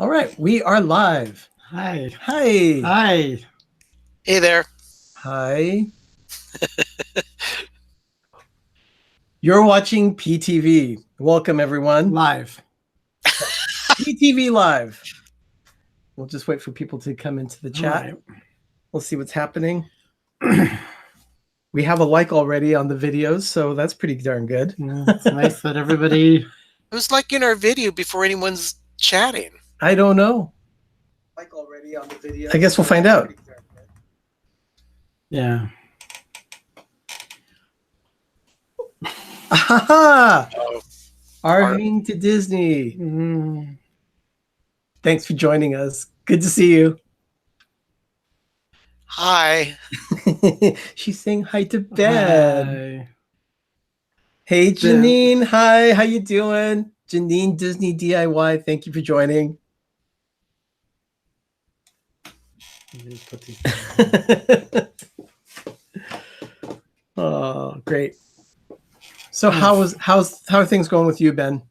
All right, we are live. Hi. Hi. Hi. Hey there. Hi. You're watching PTV. Welcome, everyone. Live. PTV Live. We'll just wait for people to come into the chat. Right. We'll see what's happening. We have a like already on the videos, so that's pretty darn good. It's nice that everybody... Who's liking our video before anyone's chatting? I don't know. Like already on the videos. I guess we'll find out. Yeah. Aha! Oh, Arnie to Disney. Mm. Thanks for joining us. Good to see you. hi. She's saying hi to Ben. Hi. Hey, Janine. Hi, how you doing? Janine Disney DIY. Thank you for joining. Oh, great. So how are things going with you, Ben?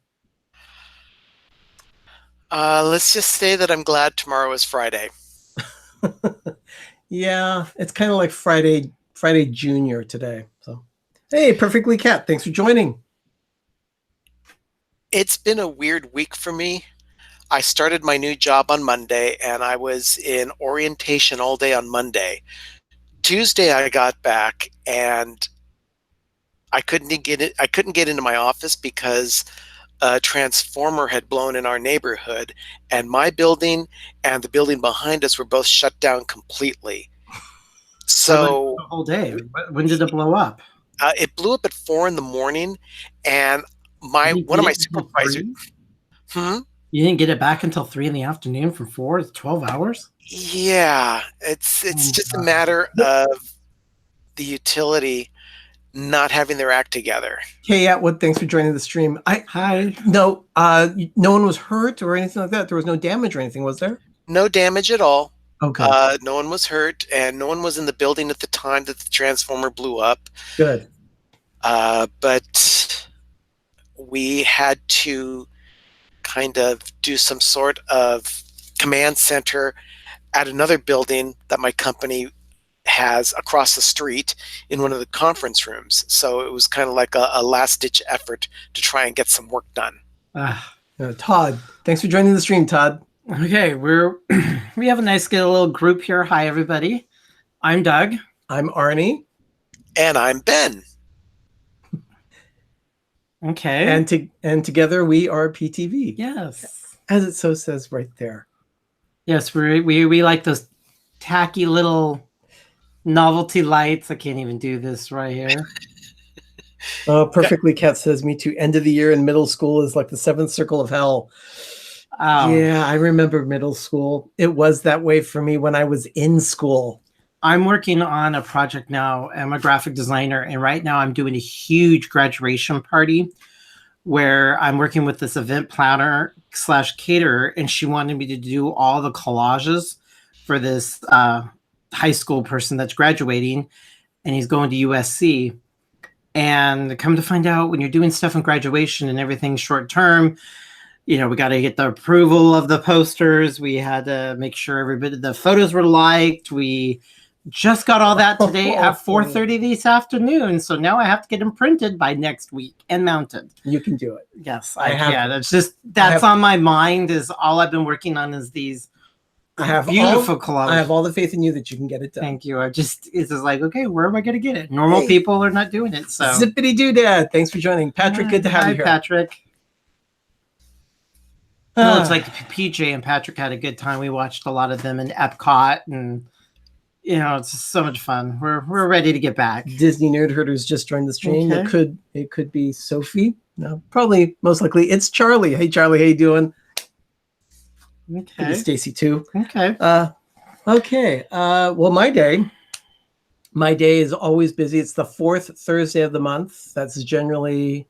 Let's just say that I'm glad tomorrow is Friday. Yeah, it's kind of like Friday Junior today. So, hey, Perfectly Cat, thanks for joining. It's been a weird week for me. I started my new job on Monday, and I was in orientation all day on Monday. Tuesday, I got back, and I couldn't get into my office because a transformer had blown in our neighborhood, and my building and the building behind us were both shut down completely. So the whole day. When did it blow up? It blew up at 4 a.m, and one of my supervisors. You didn't get it back until 3 p.m. from 4? It's 12 hours. Yeah, it's just a matter of the utility not having their act together. Hey, Atwood, thanks for joining the stream. Hi. No one was hurt or anything like that. There was no damage or anything, was there? No damage at all. Okay. No one was hurt, and no one was in the building at the time that the transformer blew up. Good. But we had to kind of do some sort of command center at another building that my company has across the street in one of the conference rooms. So it was kind of like a last-ditch effort to try and get some work done. Todd, thanks for joining the stream, Todd. Okay, we have a nice little group here. Hi, everybody. I'm Doug. I'm Arnie. And I'm Ben. Okay. And together we are PTV. Yes. As it so says right there. Yes, we like those tacky little novelty lights. I can't even do this right here. Perfectly Cat says, me too. End of the year in middle school is like the seventh circle of hell. Oh. Yeah, I remember middle school. It was that way for me when I was in school. I'm working on a project now. I'm a graphic designer, and right now I'm doing a huge graduation party where I'm working with this event planner / caterer, and she wanted me to do all the collages for this high school person that's graduating, and he's going to U.S.A. And come to find out, when you're doing stuff in graduation and everything short term, we got to get the approval of the posters. We had to make sure the photos were liked. We just got all that today at 4:30 this afternoon. So now I have to get them printed by next week and mounted. You can do it. Yes, I can. That's on my mind. Is all I've been working on is these beautiful collages. I have all the faith in you that you can get it done. Thank you. It's just like, okay, where am I going to get it? Normal people are not doing it. So zippity doo dad. Thanks for joining, Patrick. Good to have you here. Hi, Patrick. It looks like PJ and Patrick had a good time. We watched a lot of them in Epcot, and it's just so much fun. We're ready to get back. Disney Nerd Herders just joined the stream. Okay. It could be Sophie. No, probably most likely it's Charlie. Hey Charlie, how you doing? Okay. Stacy too. Okay. Okay. Well, my day is always busy. It's the fourth Thursday of the month. That's generally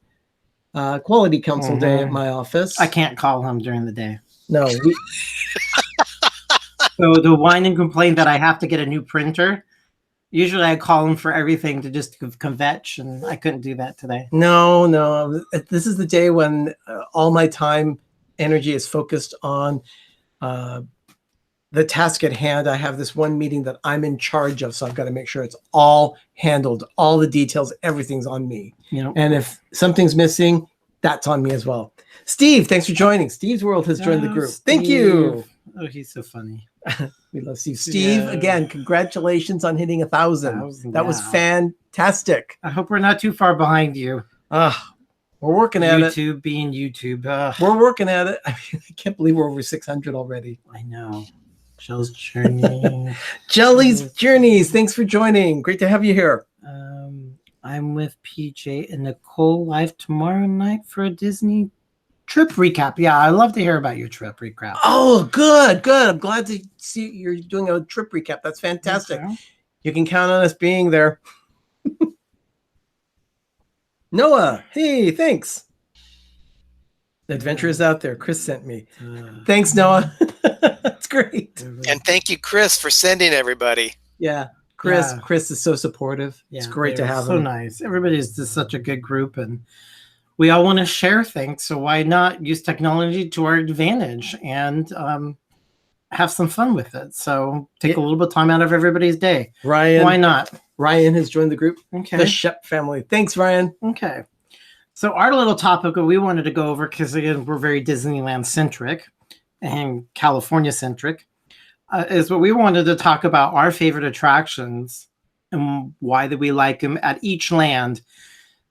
quality council day at my office. I can't call him during the day. No. So the whine and complain that I have to get a new printer. Usually I call him for everything to just convetch, and I couldn't do that today. No. This is the day when all my time, energy is focused on the task at hand. I have this one meeting that I'm in charge of, so I've got to make sure it's all handled, all the details, everything's on me. And if something's missing, that's on me as well. Steve, thanks for joining. Steve's World has joined the group. Steve. Thank you. Oh, he's so funny. We love Steve. Steve, again, congratulations on hitting 1,000. That was fantastic. I hope we're not too far behind you. We're working at it. YouTube being YouTube. We're working at it. I can't believe we're over 600 already. I know. Jell's Journey. Jelly's Journeys. Thanks for joining. Great to have you here. I'm with PJ and Nicole live tomorrow night for a Disney trip recap. Yeah, I love to hear about your trip recap. Oh, good. I'm glad to see you're doing a trip recap. That's fantastic. Okay. You can count on us being there. Noah, hey, thanks. The adventure is out there. Chris sent me. Thanks, Noah. That's great. And thank you, Chris, for sending everybody. Yeah, Chris is so supportive. It's great to have him. So nice. Everybody's just such a good group, and we all want to share things. So why not use technology to our advantage and have some fun with it? So take a little bit of time out of everybody's day. Ryan, why not? Ryan has joined the group. Okay. The Shep family. Thanks, Ryan. Okay. So our little topic that we wanted to go over, because again, we're very Disneyland centric and California centric, is what we wanted to talk about our favorite attractions and why that we like them at each land.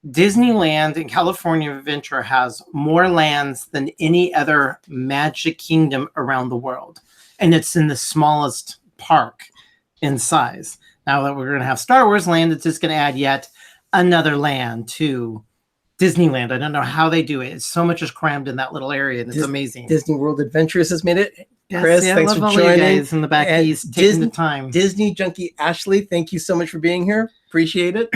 Disneyland and California Adventure has more lands than any other Magic Kingdom around the world. And it's in the smallest park in size. Now that we're going to have Star Wars Land, it's just going to add yet another land to Disneyland. I don't know how they do it. It's so much is crammed in that little area, and it's amazing. Disney World Adventures has made it. Yes, Chris, thanks for joining. Guys in the back east, taking the time. Disney junkie Ashley, thank you so much for being here. Appreciate it.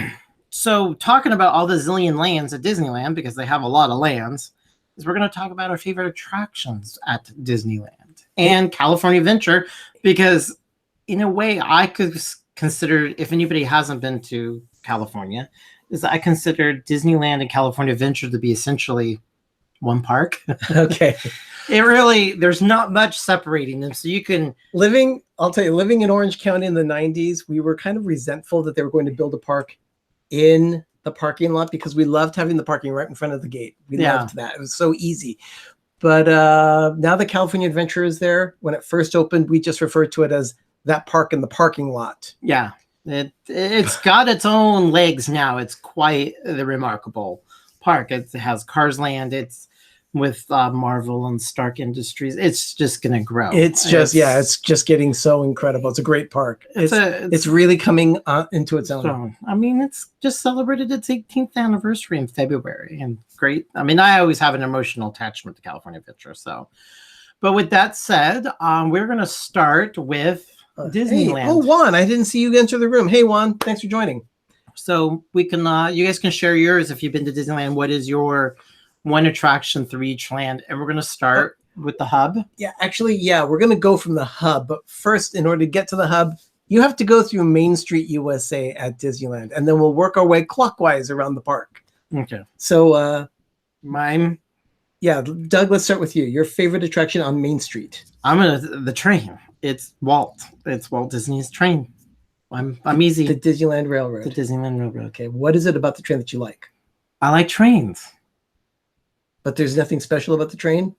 So, talking about all the zillion lands at Disneyland, because they have a lot of lands, is we're going to talk about our favorite attractions at Disneyland and California Adventure, because in a way, I could consider, if anybody hasn't been to California, is I consider Disneyland and California Adventure to be essentially one park. Okay. It really, there's not much separating them. So you can I'll tell you, living in Orange County in the 90s, we were kind of resentful that they were going to build a park in the parking lot, because we loved having the parking right in front of the gate. We loved that. It was so easy. But now the California Adventure is there. When it first opened, we just referred to it as that park in the parking lot. Yeah. It's got its own legs now. It's quite the remarkable park. It has Cars Land. It's with Marvel and Stark Industries. It's just going to grow. It's just getting so incredible. It's a great park. It's really coming into its own. I mean, it's just celebrated its 18th anniversary in February, and great. I mean, I always have an emotional attachment to California Adventure. So, but with that said, we're going to start with Disneyland. Hey, Juan, I didn't see you enter the room. Hey, Juan, thanks for joining. So we can, you guys can share yours if you've been to Disneyland. What is your one attraction through each land? And we're going to start with the hub. Yeah, actually, we're going to go from the hub. But first, in order to get to the hub, you have to go through Main Street, USA at Disneyland. And then we'll work our way clockwise around the park. Okay. So mine. Yeah, Doug, let's start with you. Your favorite attraction on Main Street? The train. It's Walt. It's Walt Disney's train. I'm easy. The Disneyland Railroad. The Disneyland Railroad. Okay. What is it about the train that you like? I like trains. But there's nothing special about the train?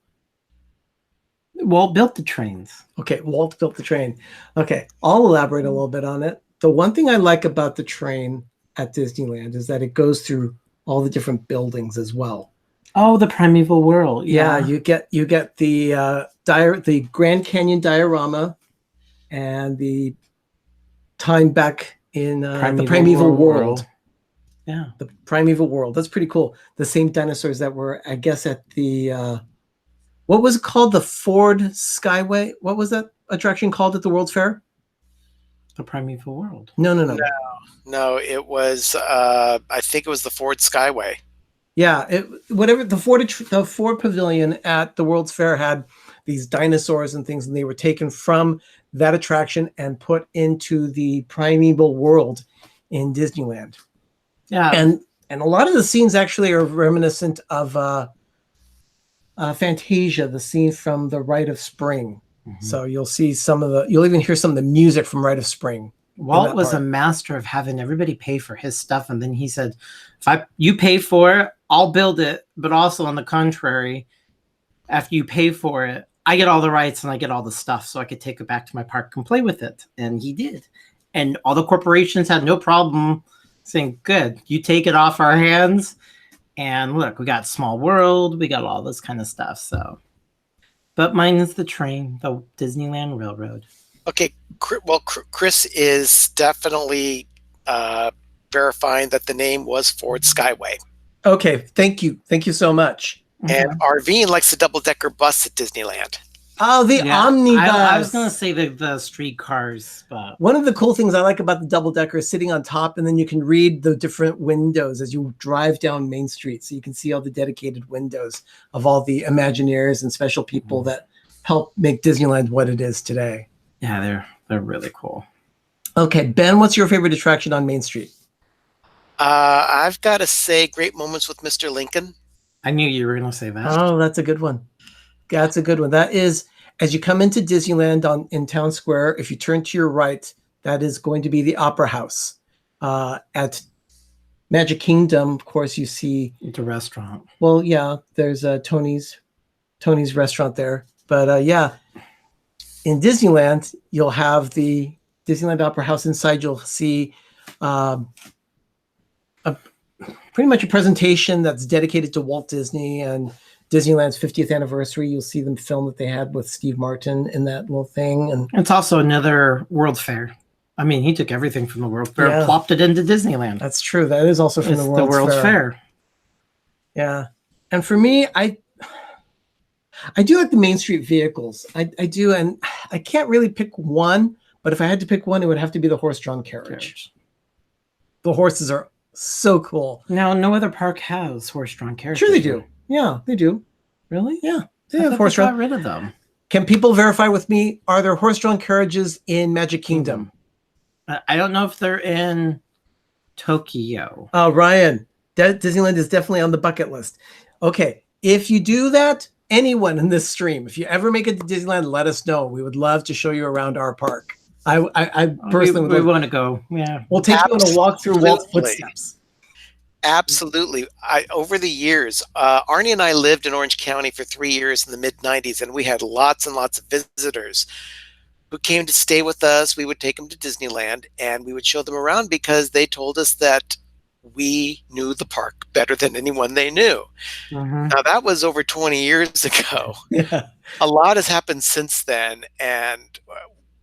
Walt built the trains. Okay, Walt built the train. Okay, I'll elaborate a little bit on it. The one thing I like about the train at Disneyland is that it goes through all the different buildings as well. Oh, the primeval world. Yeah, you get the Grand Canyon diorama and the time back in the primeval world. Yeah, the primeval world. That's pretty cool. The same dinosaurs that were, I guess, at the what was it called? The Ford Skyway. What was that attraction called at the World's Fair? The primeval world. No. No, it was. I think it was the Ford Skyway. Yeah, the Ford Pavilion at the World's Fair had these dinosaurs and things, and they were taken from that attraction and put into the primeval world in Disneyland. Yeah, and a lot of the scenes actually are reminiscent of Fantasia, the scene from The Rite of Spring. So you'll see you'll even hear some of the music from Rite of Spring. Walt was a master of having everybody pay for his stuff. And then he said, you pay for it, I'll build it. But also on the contrary, after you pay for it, I get all the rights and I get all the stuff so I could take it back to my park and play with it. And he did. And all the corporations had no problem saying, good, you take it off our hands. And look, we got Small World, we got all this kind of stuff. So, but mine is the train, the Disneyland Railroad. Okay, well, Chris is definitely verifying that the name was Ford Skyway. Okay, thank you so much. And Arvine likes the double-decker bus at Disneyland. Oh, the omnibus. I was going to say the streetcars. But one of the cool things I like about the double-decker is sitting on top, and then you can read the different windows as you drive down Main Street. So you can see all the dedicated windows of all the Imagineers and special people that help make Disneyland what it is today. Yeah, they're really cool. Okay, Ben, what's your favorite attraction on Main Street? I've got to say Great Moments with Mr. Lincoln. I knew you were going to say that. Oh, that's a good one. That's a good one. That is, as you come into Disneyland in Town Square, if you turn to your right, that is going to be the Opera House. At Magic Kingdom, of course, you see the restaurant. Well, yeah, there's Tony's restaurant there. But yeah, in Disneyland, you'll have the Disneyland Opera House. Inside, you'll see pretty much a presentation that's dedicated to Walt Disney and Disneyland's 50th anniversary. You'll see the film that they had with Steve Martin in that little thing. And it's also another World Fair. I mean, he took everything from the World Fair and plopped it into Disneyland. That's true. That is also from the World's Fair. Yeah. And for me, I do like the Main Street vehicles. I do. And I can't really pick one, but if I had to pick one, it would have to be the horse-drawn carriage. The horses are so cool. Now, no other park has horse-drawn carriages. Sure they do. Yeah, they do. Really? Yeah. They have horse-drawn. Got rid of them. Can people verify with me? Are there horse-drawn carriages in Magic Kingdom? I don't know if they're in Tokyo. Oh, Ryan, Disneyland is definitely on the bucket list. Okay, if you do that, anyone in this stream, if you ever make it to Disneyland, let us know. We would love to show you around our park. I personally we want to go. Yeah, we'll take you on a walk through Walt's footsteps. Absolutely. Over the years, Arnie and I lived in Orange County for 3 years in the mid-90s, and we had lots and lots of visitors who came to stay with us. We would take them to Disneyland, and we would show them around because they told us that we knew the park better than anyone they knew. Now, that was over 20 years ago. Yeah. A lot has happened since then, and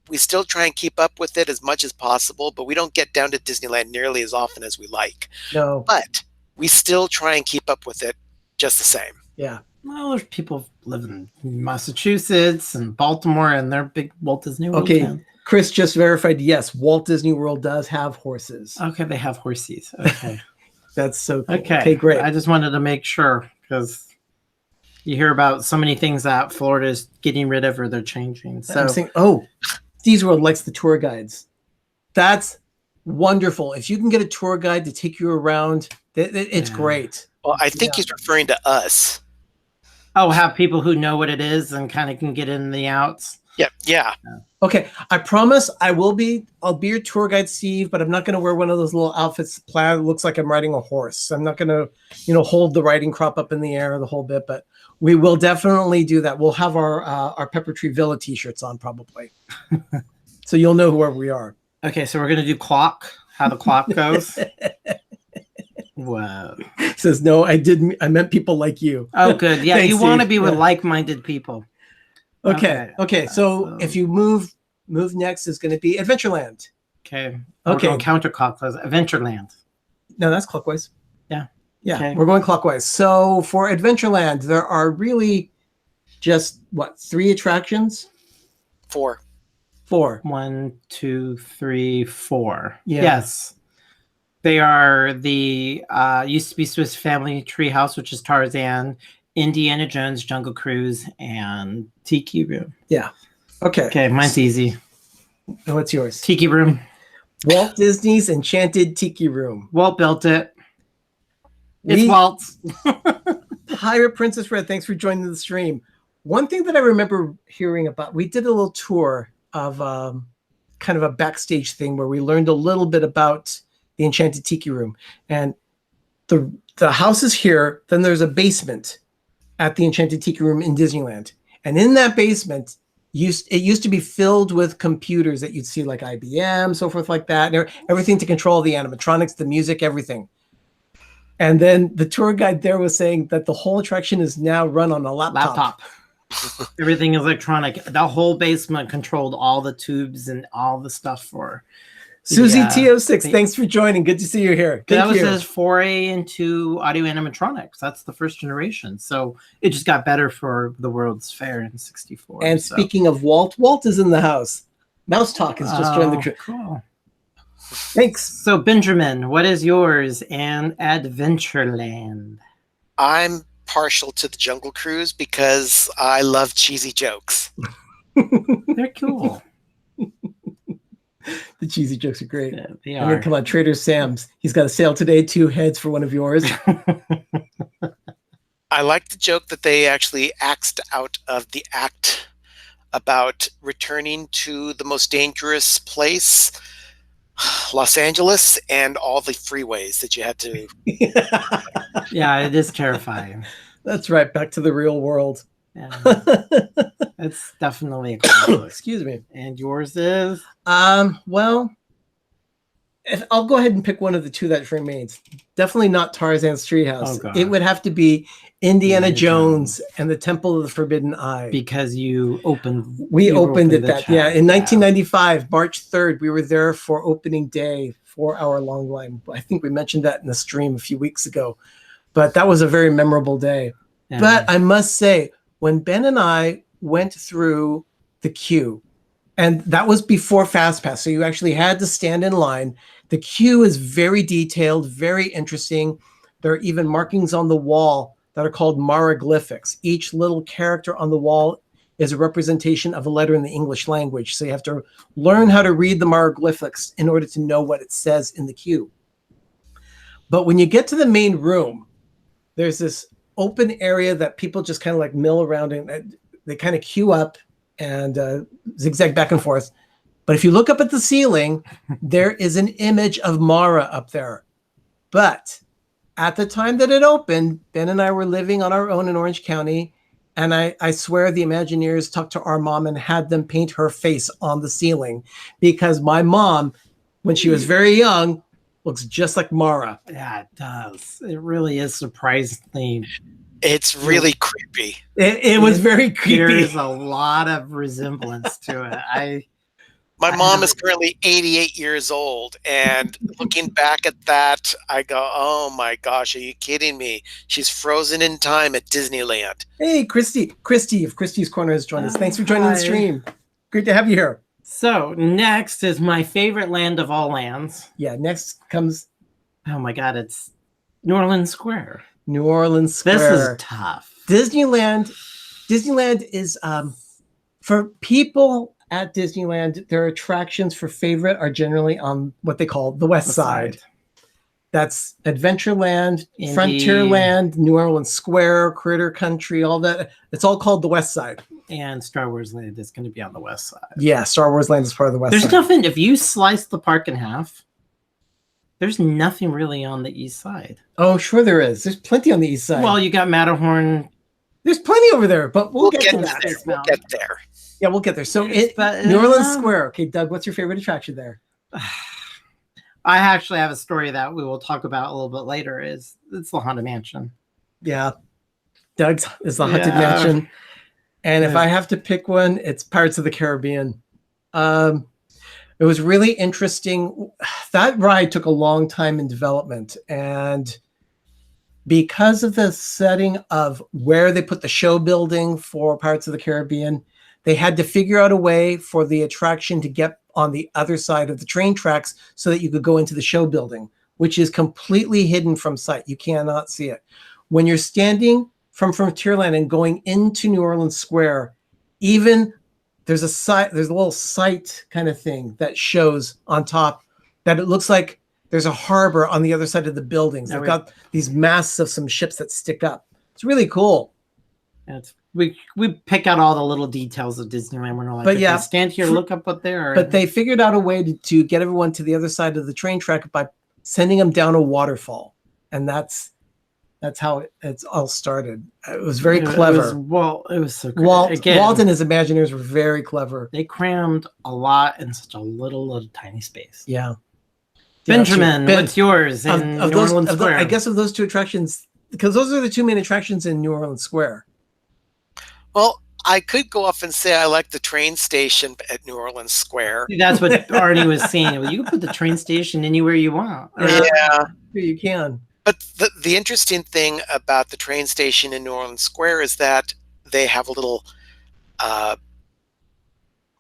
we still try and keep up with it as much as possible, but we don't get down to Disneyland nearly as often as we like. No. But we still try and keep up with it just the same. Yeah. Well, there's people living in Massachusetts and Baltimore, and they're big Walt Disney World fans. Chris just verified, yes, Walt Disney World does have horses. Okay, they have horses. Okay. That's so cool. Okay, great. I just wanted to make sure because you hear about so many things that Florida's getting rid of or they're changing. So I'm saying, Disney World likes the tour guides. That's wonderful. If you can get a tour guide to take you around, it's great. Well, I think he's referring to us. Oh, have people who know what it is and kind of can get in the outs. Yeah. Okay, I promise I'll be your tour guide, Steve, but I'm not going to wear one of those little outfits that looks like I'm riding a horse. I'm not going to, hold the riding crop up in the air the whole bit, but we will definitely do that. We'll have our Pepper Tree Villa t-shirts on probably. So you'll know where we are. Okay, so we're going to do clock, how the clock goes. Wow. Says, no, I meant people like you. Oh, good. Yeah, Thanks, you want to Steve. be with like-minded people. Okay. So if you move next is going to be Adventureland. Okay. We're going counterclockwise. Adventureland. No, that's clockwise. Yeah. Okay. We're going clockwise. So for Adventureland, there are really just 3 attractions? 4. 4. 1, 2, 3, 4. Yeah. Yes. They are the used to be Swiss Family Treehouse, which is Tarzan, Indiana Jones, Jungle Cruise, and Tiki Room. Yeah. Okay. Okay, mine's easy. What's yours? Tiki Room. Walt Disney's Enchanted Tiki Room. Walt built it. It's Walt's. Pirate Princess Red, thanks for joining the stream. One thing that I remember hearing about, we did a little tour of kind of a backstage thing where we learned a little bit about the Enchanted Tiki Room. And the house is here, then there's a basement at the Enchanted Tiki Room in Disneyland. And in that basement, it used to be filled with computers that you'd see like IBM, so forth like that, and everything to control the animatronics, the music, everything. And then the tour guide there was saying that the whole attraction is now run on a laptop. Everything is electronic. The whole basement controlled all the tubes and all the stuff for Susie T06, thanks for joining. Good to see you here. That was his foray into audio animatronics. That's the first generation. So it just got better for the World's Fair in '64. And speaking of Walt is in the house. Mouse Talk has just joined the crew. Cool. Thanks. So Benjamin, what is yours and Adventureland? I'm partial to the Jungle Cruise because I love cheesy jokes. They're cool. The cheesy jokes are great. Yeah, they I are. mean, come on, Trader Sam's. He's got a sale today, 2 heads for one of yours. I like the joke that they actually axed out of the act about returning to the most dangerous place, Los Angeles, and all the freeways that you had to. Yeah, it is terrifying. That's right. Back to the real world. Yeah. It's definitely a conflict. Excuse me. And yours is? Well, I'll go ahead and pick one of the two that remains. Definitely not Tarzan's Treehouse. Oh, God. It would have to be Indiana Jones and the Temple of the Forbidden Eye. Because you opened. We opened it the that, chat. yeah. In 1995, March 3rd, we were there for opening day, 4-hour-long line. I think we mentioned that in the stream a few weeks ago. But that was a very memorable day. Yeah. But I must say, when Ben and I went through the queue, and that was before FastPass, so you actually had to stand in line. The queue is very detailed, very interesting. There are even markings on the wall that are called maraglyphics. Each little character on the wall is a representation of a letter in the English language. So you have to learn how to read the maraglyphics in order to know what it says in the queue. But when you get to the main room, there's this open area that people just kind of like mill around and they kind of queue up and zigzag back and forth. But if you look up at the ceiling, there is an image of Mara up there. But at the time that it opened, Ben and I were living on our own in Orange County. And I swear the Imagineers talked to our mom and had them paint her face on the ceiling because my mom, when she was very young, looks just like Mara. Yeah, it does. It really is surprisingly. It's really creepy. It was very creepy. There is a lot of resemblance to it. My mom is currently 88 years old, and looking back at that, I go, oh my gosh, are you kidding me? She's frozen in time at Disneyland. Hey, Christy of Christy's Corner has joined us. Thanks for joining the stream. Great to have you here. So next is my favorite land of all lands. Yeah, next comes... Oh my God, it's New Orleans Square. New Orleans Square. This is tough. Disneyland is, for people at Disneyland, their attractions for favorite are generally on what they call the West Side. That's Adventureland, Indeed. Frontierland, New Orleans Square, Critter Country, all that. It's all called the West Side. And Star Wars Land is going to be on the West Side. Yeah, Star Wars Land is part of the West There's Side. nothing, if you slice the park in half, there's nothing really on the East Side. Oh, sure there is. There's plenty on the East Side. Well, you got Matterhorn. There's plenty over there, but we'll get to there. that. We'll get there. Yeah, we'll get there. So But, New Orleans Square. Okay, Doug, what's your favorite attraction there? I actually have a story that we will talk about a little bit later. It's the Haunted Mansion. Yeah, Doug's is the Haunted Yeah. Mansion. And if I have to pick one, it's Pirates of the Caribbean. It was really interesting. That ride took a long time in development. And because of the setting of where they put the show building for Pirates of the Caribbean, they had to figure out a way for the attraction to get on the other side of the train tracks so that you could go into the show building, which is completely hidden from sight. You cannot see it. When you're standing from Frontierland and going into New Orleans Square, even there's a little sight kind of thing that shows on top that it looks like there's a harbor on the other side of the buildings. They've got these masts of some ships that stick up. It's really cool. we pick out all the little details of Disneyland. We're not like, But okay, yeah, stand here, look up what there. But they figured out a way to get everyone to the other side of the train track by sending them down a waterfall, and that's how it's all started. It was very clever. It was so good. Walt and his Imagineers were very clever. They crammed a lot in such a little tiny space. Yeah. Benjamin, what's yours in New Orleans Square? I guess of those two attractions, because those are the two main attractions in New Orleans Square. Well, I could go off and say I like the train station at New Orleans Square. See, that's what Arnie was saying. Well, you can put the train station anywhere you want. Yeah, you can. But the interesting thing about the train station in New Orleans Square is that they have a little,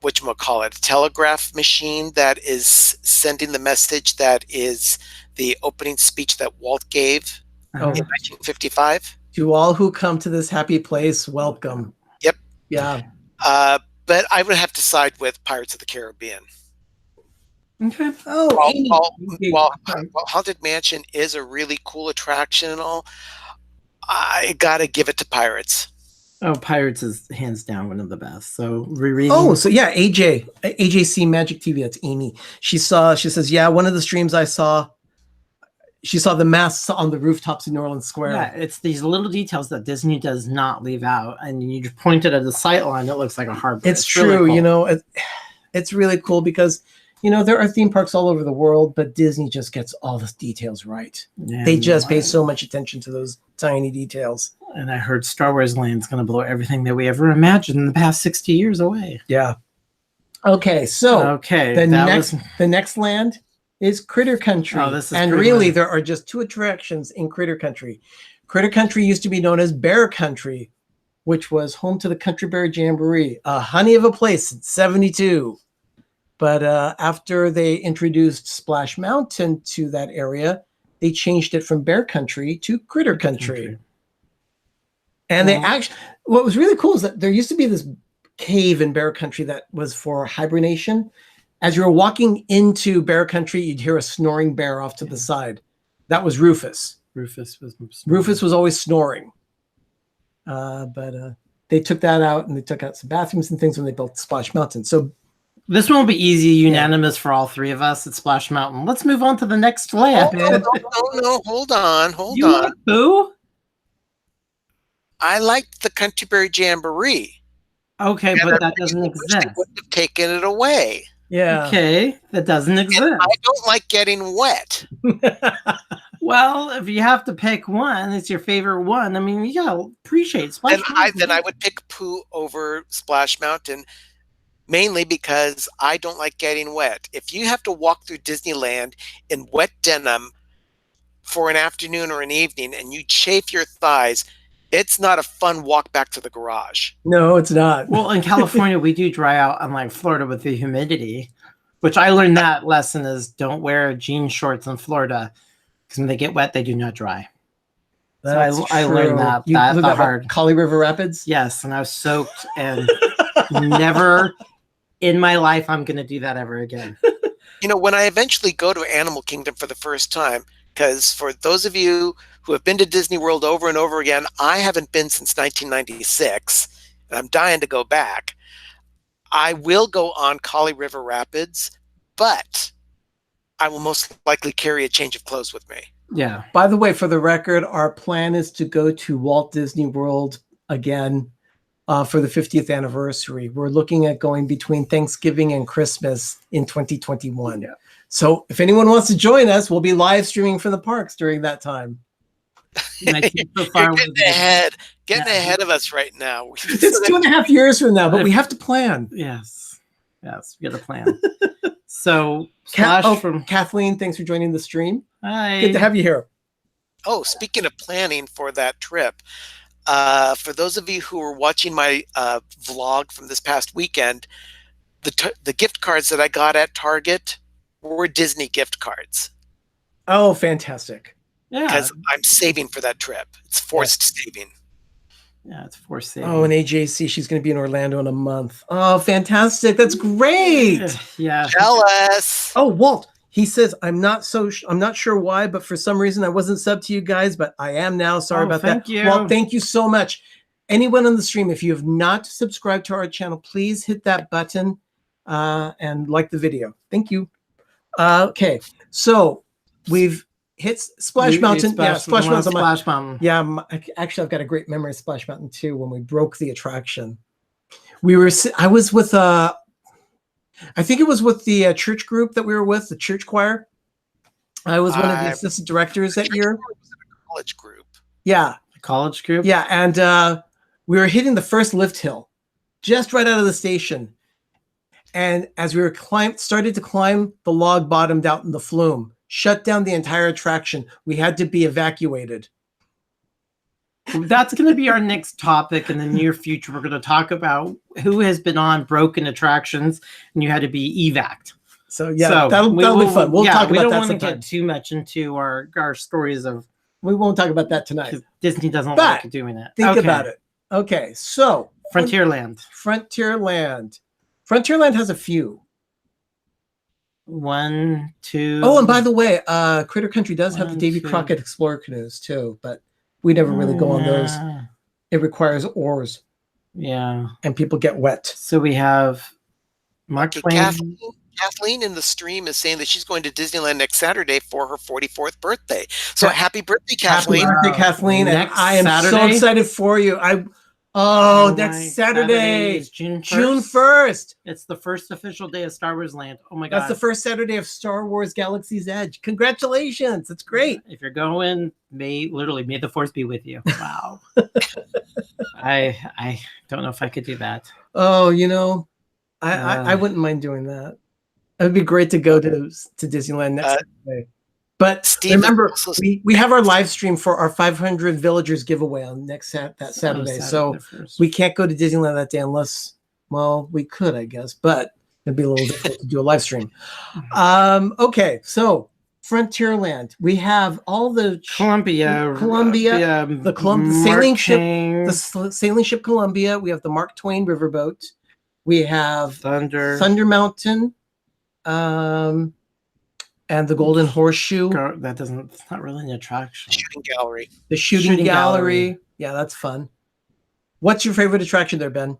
whatchamacallit, telegraph machine that is sending the message that is the opening speech that Walt gave in 1955. To all who come to this happy place, welcome. Yep. Yeah. But I would have to side with Pirates of the Caribbean. Okay. While Haunted Mansion is a really cool attraction and all, I gotta give it to Pirates. Oh, Pirates is hands down one of the best. So rereading. Oh, so yeah, AJC Magic TV. That's Amy. She says, yeah, one of the streams I saw. She saw the masks on the rooftops in New Orleans Square. Yeah, it's these little details that Disney does not leave out, and you just point it at the sight line. It looks like a harbor. It's true, really cool. It's really cool because there are theme parks all over the world, but Disney just gets all the details right. Yeah, they just pay so much attention to those tiny details. And I heard Star Wars Land's going to blow everything that we ever imagined in the past 60 years away. Yeah. Okay, so the next land is Critter Country. Oh, this is and really, there are just two attractions in Critter Country. Critter Country used to be known as Bear Country, which was home to the Country Bear Jamboree, a honey of a place in 72. But after they introduced Splash Mountain to that area, they changed it from Bear Country to Critter Country. And they actually, what was really cool is that there used to be this cave in Bear Country that was for hibernation. As you were walking into Bear Country, you'd hear a snoring bear off to the side. That was Rufus. Rufus was always snoring. But they took that out, and they took out some bathrooms and things when they built Splash Mountain. So this won't be easy, unanimous for all three of us at Splash Mountain. Let's move on to the next land. No, hold on. Like who? I liked the Country Bear Jamboree. Okay, but that doesn't exist. They wouldn't have taken it away. Yeah. Okay, that doesn't exist. And I don't like getting wet. Well, if you have to pick one, it's your favorite one. I mean, you gotta appreciate Splash Mountain. Then I would pick Pooh over Splash Mountain, mainly because I don't like getting wet. If you have to walk through Disneyland in wet denim for an afternoon or an evening and you chafe your thighs, it's not a fun walk back to the garage. No, it's not. Well, in California, we do dry out, unlike Florida with the humidity, which I learned that lesson is don't wear jean shorts in Florida because when they get wet, they do not dry. That's so I learned that. You lived at hard. Kali River Rapids? Yes, and I was soaked and never in my life I'm going to do that ever again. When I eventually go to Animal Kingdom for the first time, because for those of you who have been to Disney World over and over again, I haven't been since 1996, and I'm dying to go back. I will go on Kali River Rapids, but I will most likely carry a change of clothes with me. Yeah. By the way, for the record, our plan is to go to Walt Disney World again for the 50th anniversary. We're looking at going between Thanksgiving and Christmas in 2021. Yeah. So if anyone wants to join us, we'll be live streaming from the parks during that time. You're getting ahead of us right now. It's 2.5 years from now, but we have to plan. Yes, we got to plan. So, Kathleen, thanks for joining the stream. Hi. Good to have you here. Oh, speaking of planning for that trip, for those of you who were watching my vlog from this past weekend, the gift cards that I got at Target were Disney gift cards. Oh, fantastic. Yeah. Because I'm saving for that trip. It's forced saving. Yeah, it's forced saving. Oh, and AJC, she's going to be in Orlando in a month. Oh, fantastic. That's great. Yeah. Jealous. Oh, Walt, he says, I'm not sure why, but for some reason I wasn't subbed to you guys, but I am now. Sorry about thank that. You. Walt, thank you so much. anyone on the stream, if you have not subscribed to our channel, please hit that button and like the video. Thank you. Okay, so we've hit Splash Mountain. Yeah, Splash Mountain. Splash Mountain. Yeah, actually, I've got a great memory of Splash Mountain too. When we broke the attraction, I was with I think it was with the church group that we were with, the church choir. I was one of the assistant directors that year. College group. Yeah, college group. Yeah, and we were hitting the first lift hill, just right out of the station. And as we were started to climb, the log bottomed out in the flume, shut down the entire attraction. We had to be evacuated. That's going to be our next topic in the near future. We're going to talk about who has been on broken attractions and you had to be evac'd. So yeah, that'll be fun. We'll talk about that sometime. We don't want to get too much into our stories of. We won't talk about that tonight. Disney doesn't like doing that. Think about it. Okay, so Frontierland. Frontierland has a few. 1, 2. Oh, and by the way, Critter Country does have the Davy Crockett Explorer canoes too, but we never really go on those. It requires oars. Yeah. And people get wet. So we have Mark Twain. Kathleen in the stream is saying that she's going to Disneyland next Saturday for her 44th birthday. So happy birthday, Kathleen. Happy birthday, Kathleen. And I am so excited for you. Next Saturday is June 1st. June 1st. It's the first official day of Star Wars Land. Oh my God. That's the first Saturday of Star Wars Galaxy's Edge. Congratulations. That's great. If you're going, may the force be with you. Wow. I don't know if I could do that. Oh, I wouldn't mind doing that. It would be great to go to Disneyland next Saturday. But Steve, remember, we have our live stream for our 500 villagers giveaway on that Saturday. So we can't go to Disneyland that day unless, we could, I guess, but it'd be a little difficult to do a live stream. Okay, so Frontierland. We have all the Columbia, the sailing ship, the sailing ship Columbia. We have the Mark Twain riverboat. We have Thunder Mountain. And the Golden Horseshoe. That's not really an attraction. The shooting gallery. Yeah, that's fun. What's your favorite attraction there, Ben?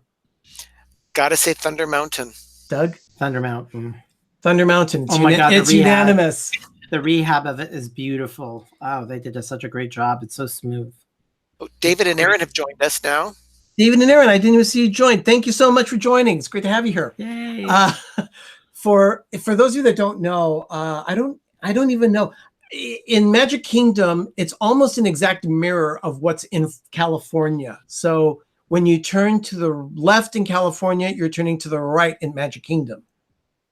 Gotta say Thunder Mountain. Doug? Thunder Mountain. Oh my God, it's unanimous. The rehab of it is beautiful. Oh, they did such a great job. It's so smooth. Oh, David and Aaron have joined us now. David and Aaron, I didn't even see you join. Thank you so much for joining. It's great to have you here. Yay. For those of you that don't know, I don't even know. In Magic Kingdom, it's almost an exact mirror of what's in California. So when you turn to the left in California, you're turning to the right in Magic Kingdom.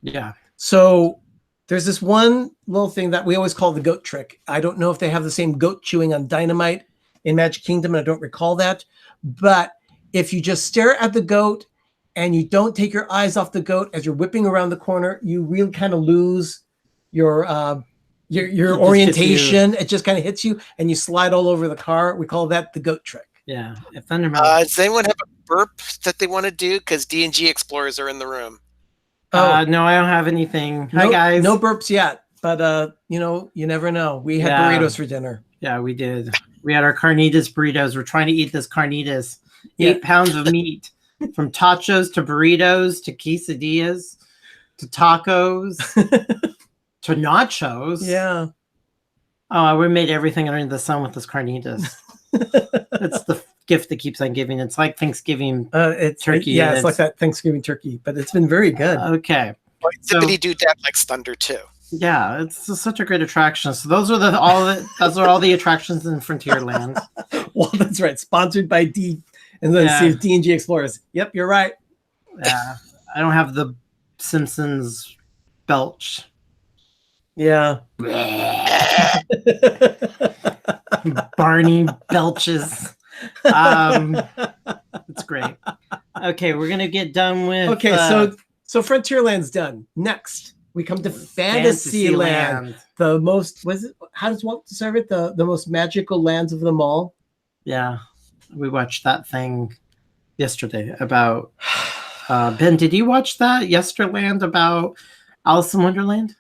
Yeah. So there's this one little thing that we always call the goat trick. I don't know if they have the same goat chewing on dynamite in Magic Kingdom, and I don't recall that. But if you just stare at the goat and you don't take your eyes off the goat as you're whipping around the corner, you really kind of lose your orientation. It just kind of hits you and you slide all over the car. We call that the goat trick. Yeah. Does anyone have a burp that they want to do? Because D&G Explorers are in the room. No, I don't have anything. Hi, guys. No burps yet, but you never know. We had burritos for dinner. Yeah, we did. We had our carnitas burritos. We're trying to eat this carnitas. 8 pounds of meat. From tachos to burritos to quesadillas to tacos to nachos. Yeah. Oh, we made everything under the sun with this carnitas. It's the gift that keeps on giving. It's like Thanksgiving turkey. Yeah, it's like that Thanksgiving turkey, but it's been very good. Okay. Somebody do that like Thunder too. Yeah, it's such a great attraction. So those are all the attractions in Frontierland. Well, that's right. Sponsored by D. And then see D&G Explorers. Yep, you're right. Yeah, I don't have the Simpsons belch. Yeah. Barney belches. It's great. Okay, we're gonna get done with. Okay, so Frontierland's done. Next, we come to Fantasyland. The most how does Walt describe it? The most magical lands of them all. Yeah. We watched that thing yesterday about Ben, did you watch that Yesterland about Alice in Wonderland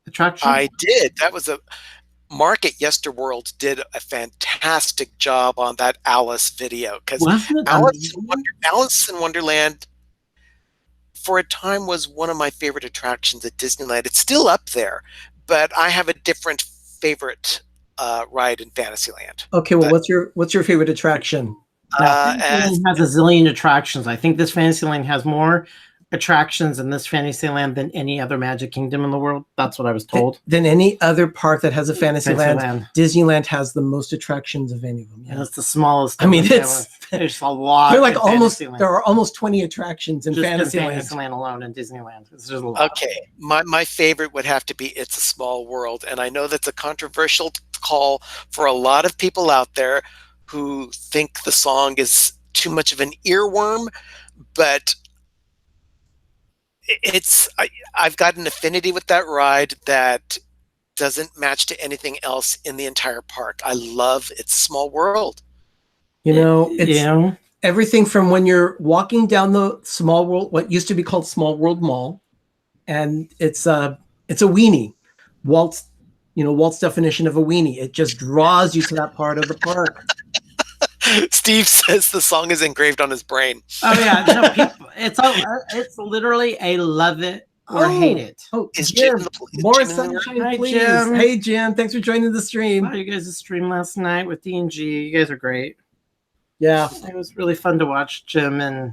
attraction? I did. That was Mark at Yesterworld did a fantastic job on that Alice video, because Wasn't it amazing? Alice in Wonderland for a time was one of my favorite attractions at Disneyland. It's still up there, but I have a different favorite ride in Fantasyland. Okay, well, But, what's your favorite attraction? Now, as, Fantasyland has a zillion attractions. I think this Fantasyland has more attractions in this Fantasyland than any other Magic Kingdom in the world. That's what I was told. Than any other park that has a Fantasyland, Fantasyland. Disneyland has the most attractions of any of them. And Yeah. it's the smallest. I mean, of them. it's There's a lot. they're like in almost Fantasyland. there are almost 20 attractions in Just in Fantasyland. Fantasyland alone in Disneyland. It's just a lot. okay, my favorite would have to be It's a Small World, and I know that's a controversial call for a lot of people out there who think the song is too much of an earworm, but I've got an affinity with that ride that doesn't match to anything else in the entire park. I love It's a Small World. You know, it's You know? everything from when you're walking down the Small World, what used to be called Small World Mall, and it's a weenie. Walt's definition of a weenie. It just draws you to that part of the park. Steve says the song is engraved on his brain. Oh yeah, no, people, it's literally a love it or hate it. Oh, Is Jim, Jim the- more Jim in the sunshine, Hi, please. Jim. Hey, Jim, thanks for joining the stream. Wow, you guys' stream last night with D&G. You guys are great. Yeah, It was really fun to watch Jim and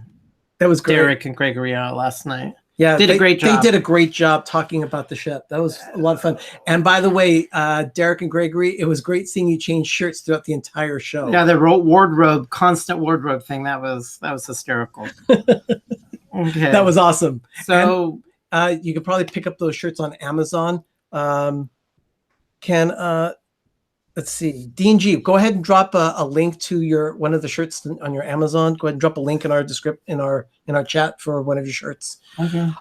that was great. Derek and Gregory out last night. Yeah, Did a great job. They did a great job talking about the ship. That was a lot of fun. And by the way, Derek and Gregory, it was great seeing you change shirts throughout the entire show. Yeah, the constant wardrobe thing, that was hysterical. Okay. That was awesome. So You could probably pick up those shirts on Amazon. Let's see, D&G, go ahead and drop a link to one of the shirts on your Amazon. Go ahead and drop a link in our in our chat for one of your shirts. okay.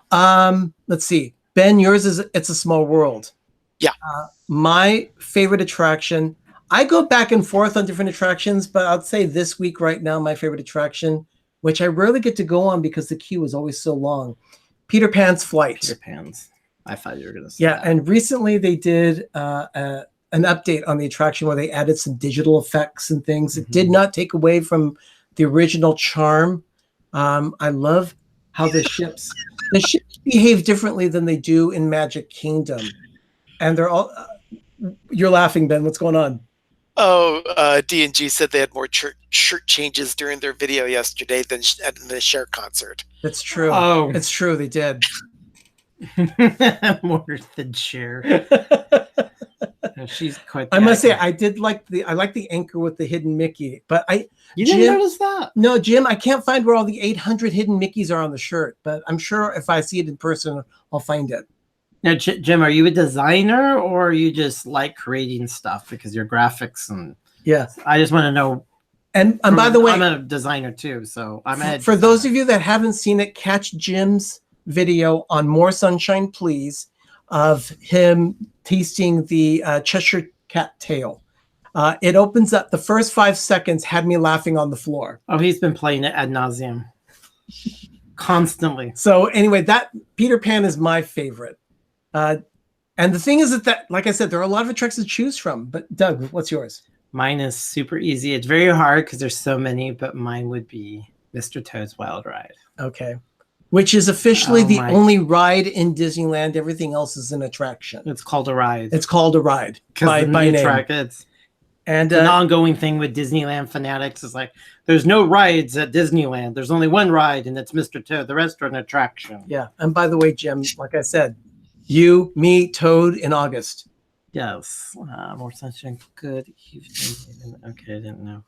Let's see, Ben, yours is It's a Small World. Yeah. My favorite attraction, I go back and forth on different attractions, but I'd say this week right now, my favorite attraction, which I rarely get to go on because the queue is always so long, Peter Pan's Flight. Peter Pan's. I thought you were going to say Yeah, that. and recently they did an update on the attraction where they added some digital effects and things. It did not take away from the original charm. I love how the ships behave differently than they do in Magic Kingdom, and they're all. You're laughing, Ben. What's going on? Oh, D&G said they had more shirt changes during their video yesterday than at the Cher concert. That's true. Oh. It's true. They did. More than Cher. She's quite. I must say, I like the anchor with the hidden Mickey, but You didn't Jim- notice that? No, Jim, I can't find where all the 800 hidden Mickeys are on the shirt, but I'm sure if I see it in person, I'll find it. Now, Jim, are you a designer or are you just like creating stuff because your graphics and? Yeah. I just want to know. And by the way, I'm a designer too, so I'm for those of you that haven't seen it, catch Jim's video on More Sunshine Please of him tasting the Cheshire Cat tail. It opens up, the first 5 seconds had me laughing on the floor. Oh, he's been playing it ad nauseum, constantly. So anyway, that Peter Pan is my favorite. And the thing is that, like I said, there are a lot of attractions to choose from. But Doug, what's yours? Mine is super easy. It's very hard because there's so many, but mine would be Mr. Toad's Wild Ride. Okay. Which is officially Oh the my- only ride in Disneyland. Everything else is an attraction. It's called a ride. It's called a ride by name. It's And an ongoing thing with Disneyland fanatics. Is like, there's no rides at Disneyland. There's only one ride, and it's Mr. Toad. The rest are an attraction. yeah. And by the way, Jim, like I said, you, me, Toad in August. Yes. More sunshine. Good evening. Okay, I didn't know.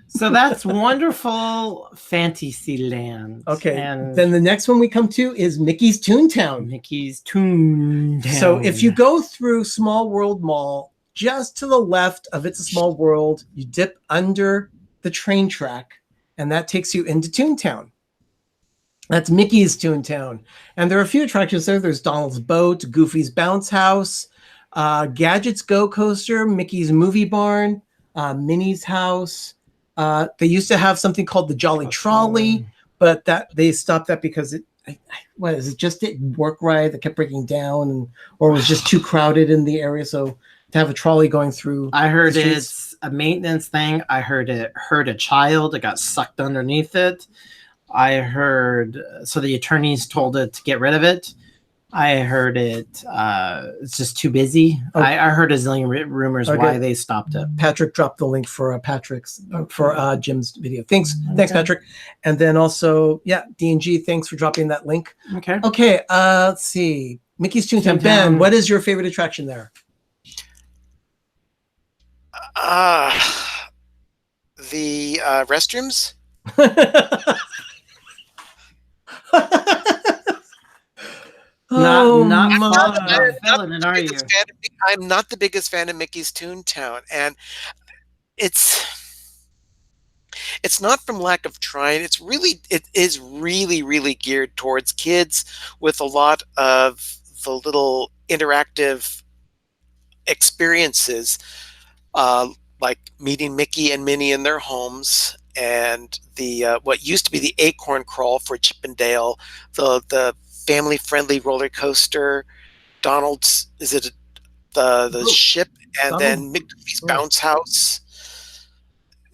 So that's wonderful Fantasyland. Okay. And Then the next one we come to is Mickey's Toontown. Mickey's Toontown. So if you go through Small World Mall, just to the left of It's a Small World, you dip under the train track, and that takes you into Toontown. That's Mickey's Toontown. And there are a few attractions there. There's Donald's Boat, Goofy's Bounce House, Gadget's Go Coaster, Mickey's Movie Barn, Minnie's House. They used to have something called the Jolly Trolley, but that they stopped that because it just didn't work right. It kept breaking down, or it was just too crowded in the area. So to have a trolley going through. I heard the streets. it's a maintenance thing. I heard it hurt a child. It got sucked underneath it. I heard, so the attorneys told it to get rid of it. I heard it's just too busy. Oh. I heard a zillion rumors Okay. why they stopped it. Patrick dropped the link for Jim's video. Thanks, Okay. Patrick. And then also, D&G, thanks for dropping that link. Okay. Okay, let's see. Mickey's Toontown. Toontown. Ben, what is your favorite attraction there? The restrooms. Not my. I'm not the biggest fan of Mickey's Toontown, and it's not from lack of trying. It is really geared towards kids with a lot of the little interactive experiences, like meeting Mickey and Minnie in their homes, and the what used to be the Acorn Crawl for Chip and Dale, the family-friendly roller coaster, Donald's, is it the ship, and Donald. then Mickey's Bounce House.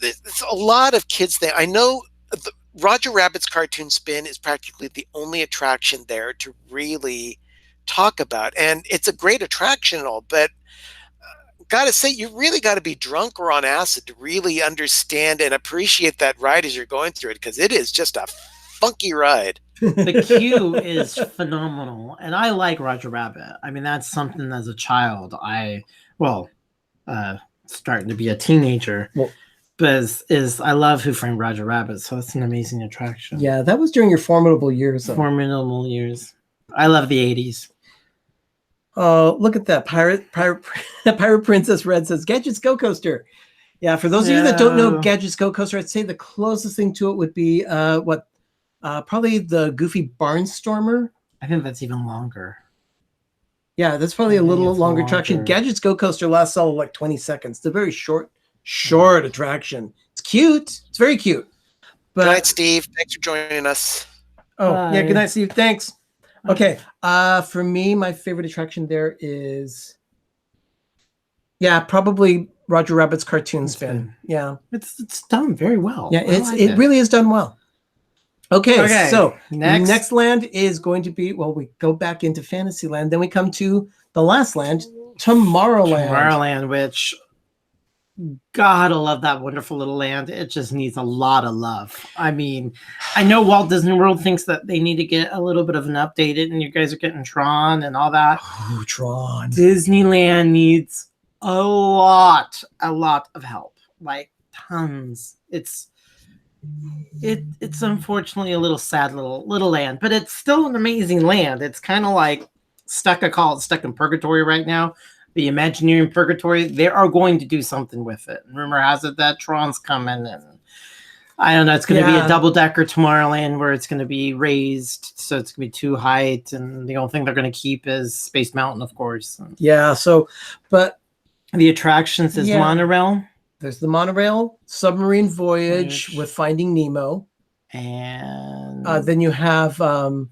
There's a lot of kids there. I know Roger Rabbit's Cartoon Spin is practically the only attraction there to really talk about, and it's a great attraction and all, but gotta say, you really got to be drunk or on acid to really understand and appreciate that ride as you're going through it, because it is just a funky ride. The queue is phenomenal, and I like Roger Rabbit. I mean, that's something as a child starting to be a teenager, but I love Who Framed Roger Rabbit, so it's an amazing attraction. Yeah, that was during your formidable years. Formidable years. I love the 80s. Oh, look at that. Pirate Princess Red says Gadgets Go Coaster. Yeah, for those of you that don't know Gadgets Go Coaster, I'd say the closest thing to it would be probably the Goofy Barnstormer. I think that's even longer. Yeah, that's probably a little longer attraction. longer. Gadgets Go Coaster lasts all like 20 seconds. It's a very short attraction. It's cute. It's very cute. But, Good night, Steve. Thanks for joining us. yeah, good night, Steve. Thanks. Okay. For me, my favorite attraction there is probably Roger Rabbit's Cartoon Spin. Yeah. It's done very well. Yeah, it really is done well. Okay, so next land is going to be, we go back into Fantasyland, then we come to the last land, Tomorrowland. Tomorrowland, which, God, I love that wonderful little land. It just needs a lot of love. I mean, I know Walt Disney World thinks that they need to get a little bit of an update, and you guys are getting Tron and all that. Oh, Tron. Disneyland needs a lot of help, like tons. It's unfortunately a little sad little land, but it's still an amazing land. It's kind of like stuck in purgatory right now. The Imagineering Purgatory, they are going to do something with it. Rumor has it that Tron's coming, and I don't know, it's going to be a double-decker Tomorrowland where it's going to be raised, so it's going to be 2 height, and the only thing they're going to keep is Space Mountain, of course. Yeah, but the attractions is monorail. There's the monorail, submarine voyage with Finding Nemo. And then you have the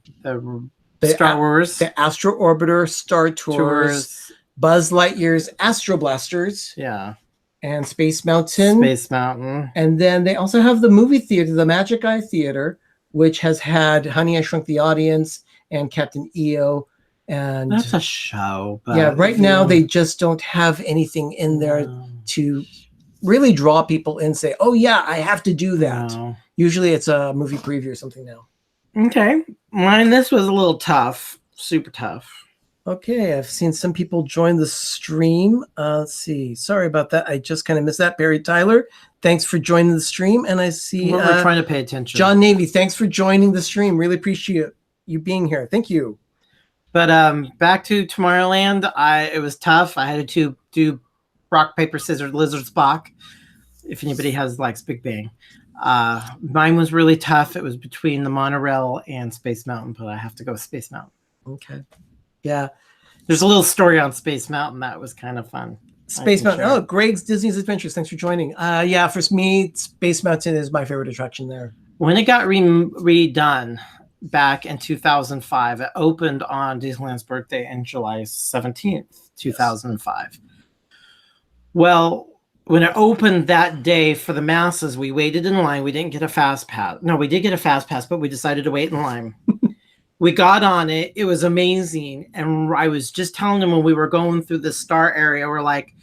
Star Wars. The Astro Orbiter, Star Tours. Buzz Lightyear's Astro Blasters. Yeah. And Space Mountain. And then they also have the movie theater, the Magic Eye Theater, which has had Honey, I Shrunk the Audience and Captain EO. And that's a show. But right now they just don't have anything in there to really draw people in and say, oh yeah, I have to do that. No. Usually it's a movie preview or something now. Okay. Mine, this was a little tough. Super tough. Okay, I've seen some people join the stream. Let's see. Sorry about that. I just kind of missed that. Barry Tyler, thanks for joining the stream. And I see we're trying to pay attention. John Navy, thanks for joining the stream. Really appreciate you being here. Thank you. But back to Tomorrowland, it was tough. I had to do rock, paper, scissors, lizard, Spock. If anybody likes Big Bang. Mine was really tough. It was between the monorail and Space Mountain, but I have to go with Space Mountain. Okay. Yeah. There's a little story on Space Mountain that was kind of fun. Space Mountain. Oh, Greg's Disney's Adventures. Thanks for joining. For me, Space Mountain is my favorite attraction there. When it got redone back in 2005, it opened on Disneyland's birthday on July 17th, 2005. Well, when it opened that day for the masses, we waited in line. We didn't get a fast pass. No, we did get a fast pass, but we decided to wait in line. We got on it. It was amazing. And I was just telling them when we were going through the star area, we're like,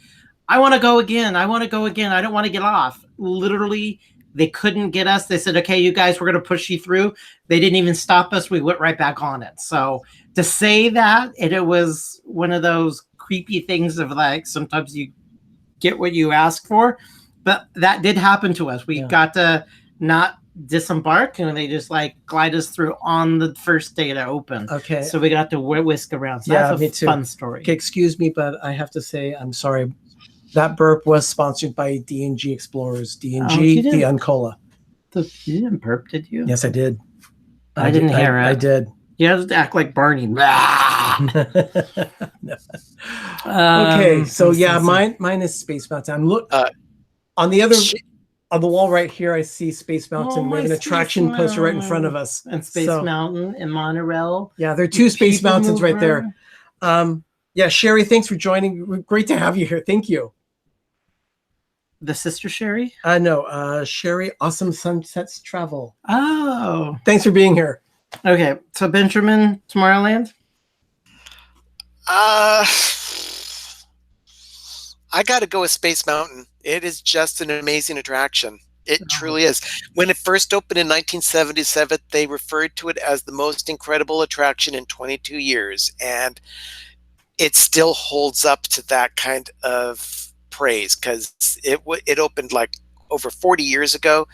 I want to go again. I want to go again. I don't want to get off. Literally, they couldn't get us. They said, okay, you guys, we're going to push you through. They didn't even stop us. We went right back on it. So to say that, and it was one of those creepy things of like, sometimes you get what you ask for, but that did happen to us. We got to not disembark, and they just like glide us through on the first day to open. Okay. So we got to whisk around. So Yeah, that's me a too. fun story. Okay, excuse me, but I have to say I'm sorry. That burp was sponsored by D&G Explorers. D&G, the Uncola. You didn't burp, did you? Yes, I did. I didn't hear it. I did. You have to act like Barney. Okay, so yeah, mine is Space Mountain. I'm on the other on the wall right here. I see Space Mountain. We have an attraction poster right in front of us. And Space Mountain and Monorail. Yeah, there are two Space Mountains right there. Yeah, Sherry, thanks for joining. Great to have you here. Thank you. The sister Sherry? No, Sherry, Awesome Sunsets Travel. Oh. Thanks for being here. Okay, so Benjamin, Tomorrowland? I got to go with Space Mountain. It is just an amazing attraction. It truly is. When it first opened in 1977, they referred to it as the most incredible attraction in 22 years. And it still holds up to that kind of praise because it opened like over 40 years ago,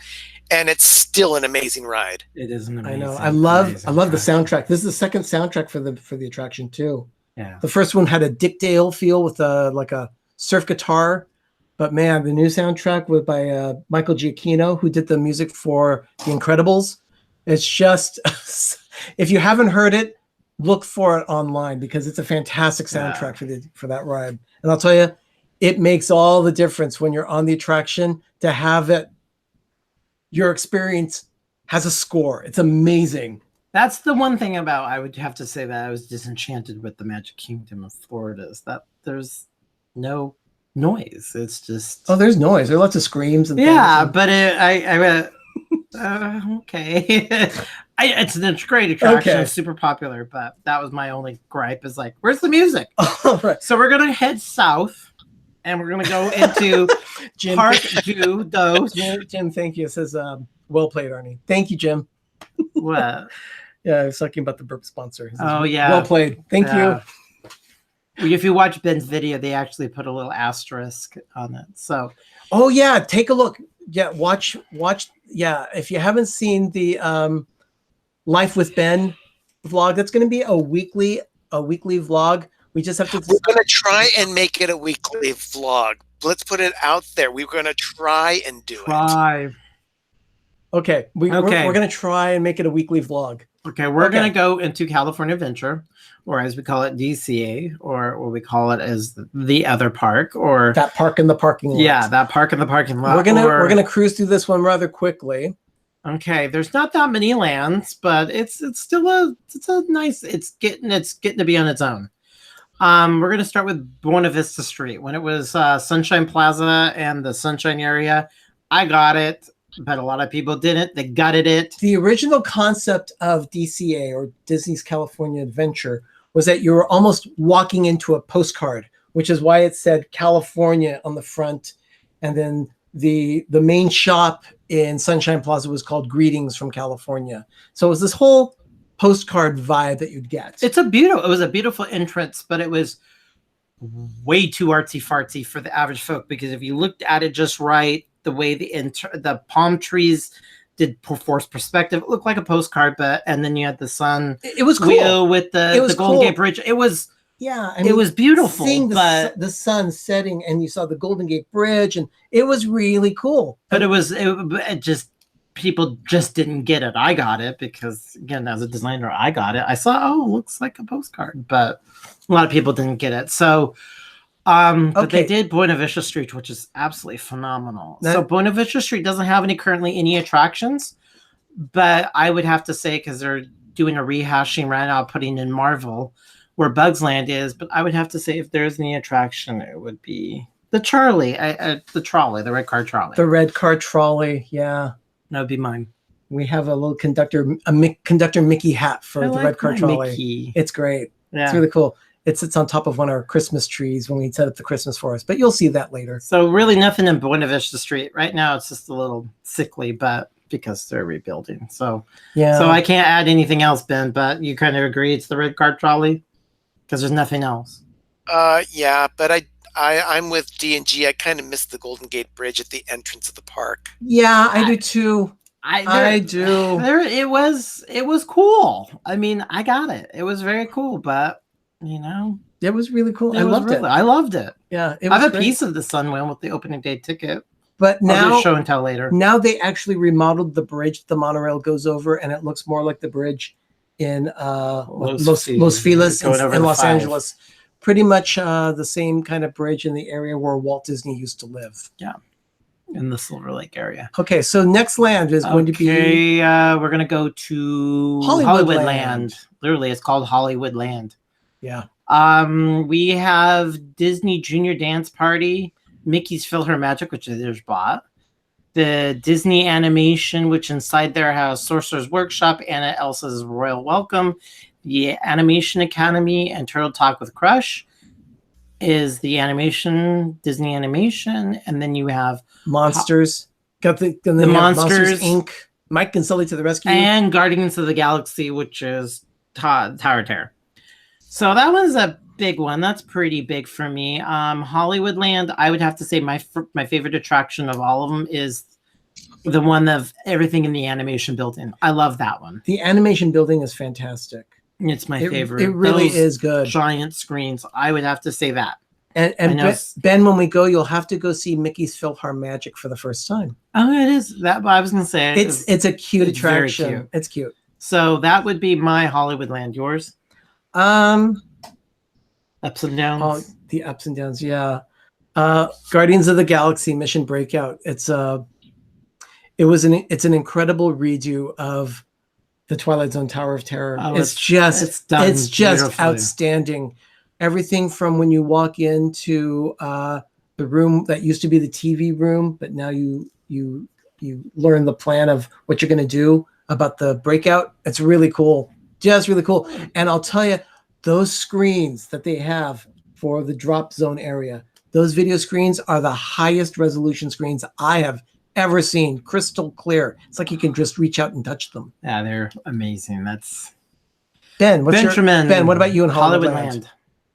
and it's still an amazing ride. It is an amazing. I know. I love the soundtrack. This is the second soundtrack for the attraction too. Yeah. The first one had a Dick Dale feel with like a surf guitar, but man, the new soundtrack was by Michael Giacchino, who did the music for The Incredibles. It's just if you haven't heard it, look for it online because it's a fantastic soundtrack for that ride. And I'll tell you, it makes all the difference when you're on the attraction to have it. Your experience has a score. It's amazing. That's the one thing about, I would have to say that I was disenchanted with the Magic Kingdom of Florida is that there's no noise. It's just... Oh, there's noise. There are lots of screams. And yeah, but okay. It's a great attraction. Okay. It's super popular, but that was my only gripe is like, where's the music? Right. So we're going to head south and we're going to go into Jim, Park du Dos. Jim, thank you. It says, well played, Arnie. Thank you, Jim. What? Yeah, I was talking about the burp sponsor. Says, oh, yeah. Well played. Thank you. If you watch Ben's video, they actually put a little asterisk on it. So, oh yeah, take a look. Yeah, watch. Yeah, if you haven't seen the Life with Ben vlog, that's going to be a weekly vlog. We just have to. We're going to try and make it a weekly vlog. Let's put it out there. We're going to try and do it. Okay, we're going to try and make it a weekly vlog. Okay, we're going to go into California Adventure, or as we call it, DCA, or what we call it as the other park, or that park in the parking lot. Yeah, that park in the parking lot. We're gonna cruise through this one rather quickly. Okay, there's not that many lands, but it's still a nice. It's getting to be on its own. We're gonna start with Buena Vista Street. When it was Sunshine Plaza and the Sunshine area, I got it. But a lot of people didn't. They gutted it. The original concept of DCA, or Disney's California Adventure, was that you were almost walking into a postcard, which is why it said California on the front. And then the main shop in Sunshine Plaza was called Greetings from California. So it was this whole postcard vibe that you'd get. It was a beautiful entrance, but it was way too artsy fartsy for the average folk, because if you looked at it just right, the way the palm trees did force perspective, it looked like a postcard, and then you had the sun. It was cool with the Golden Gate Bridge. It was it was beautiful. Seeing the sun setting, and you saw the Golden Gate Bridge, and it was really cool. But it just people just didn't get it. I got it because, again, as a designer, I got it. I saw, it looks like a postcard, but a lot of people didn't get it. So. But they did Buena Vista Street, which is absolutely phenomenal. So Buena Vista Street doesn't have any attractions, but I would have to say, because they're doing a rehashing right now, putting in Marvel, where Bugs Land is, but I would have to say if there's any attraction, it would be The Charlie, the trolley, the red car trolley. The red car trolley. Yeah. That'd be mine. We have a little conductor Mickey hat for the red car trolley. Mickey. It's great. Yeah. It's really cool. It sits on top of one of our Christmas trees when we set up the Christmas forest, but you'll see that later. So really nothing in Buena Vista Street. Right now it's just a little sickly, but because they're rebuilding. So yeah. So I can't add anything else, Ben, but you kind of agree it's the red car trolley? Because there's nothing else. Yeah, but I'm with D&G. I kind of missed the Golden Gate Bridge at the entrance of the park. Yeah, I do too. I do. It was cool. I mean, I got it. It was very cool, but you know, it was really cool. I loved it. I loved it. Yeah, I have a piece of the Sunwheel with the opening day ticket. But now, I'll do show and tell later. Now they actually remodeled the bridge the monorail goes over, and it looks more like the bridge in Los Feliz in Los Angeles. Pretty much the same kind of bridge in the area where Walt Disney used to live. Yeah, in the Silver Lake area. Okay, so next land is going to be... we're going to go to Hollywood Land. Literally, it's called Hollywood Land. Yeah. We have Disney Junior Dance Party, Mickey's PhilharMagic, which is bought. The Disney Animation, which inside there has Sorcerer's Workshop, Anna Elsa's Royal Welcome. The Animation Academy and Turtle Talk with Crush is the animation, Disney Animation. And then you have Monsters. Got the Monsters Inc. Mike and Sully to the Rescue. And Guardians of the Galaxy, which is Tower Terror. So that was a big one. That's pretty big for me. Hollywood Land, I would have to say my favorite attraction of all of them is the one of everything in the animation building. I love that one. The animation building is fantastic. It's my favorite. It really is good. Giant screens. I would have to say that. And Ben, when we go, you'll have to go see Mickey's PhilharMagic for the first time. Oh, it is that. I was going to say it's a cute attraction. Very cute. It's cute. So that would be my Hollywood Land. Yours? Ups and downs. Oh, the ups and downs. Yeah. Guardians of the Galaxy Mission Breakout. It's an incredible redo of the Twilight Zone Tower of Terror. Oh, it's just outstanding. Everything from when you walk into the room that used to be the TV room, but now you learn the plan of what you're going to do about the breakout. It's really cool. Just really cool. And I'll tell you, those screens that they have for the drop zone area, those video screens are the highest resolution screens I have ever seen. Crystal clear. It's like you can just reach out and touch them. Yeah, they're amazing. That's Ben. What about you in Hollywood Land?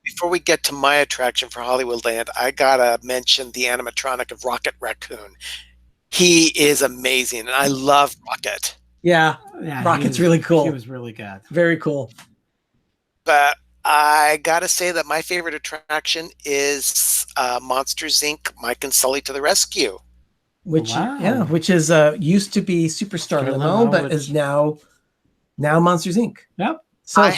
Before we get to my attraction for Hollywood Land, I gotta mention the animatronic of Rocket Raccoon. He is amazing, and I love Rocket. Yeah, Rocket's really cool. He was really good. Very cool. But I gotta say that my favorite attraction is Monsters Inc. Mike and Sully to the Rescue. Which is used to be Superstar Limo, but is now Monsters Inc. Yep. So I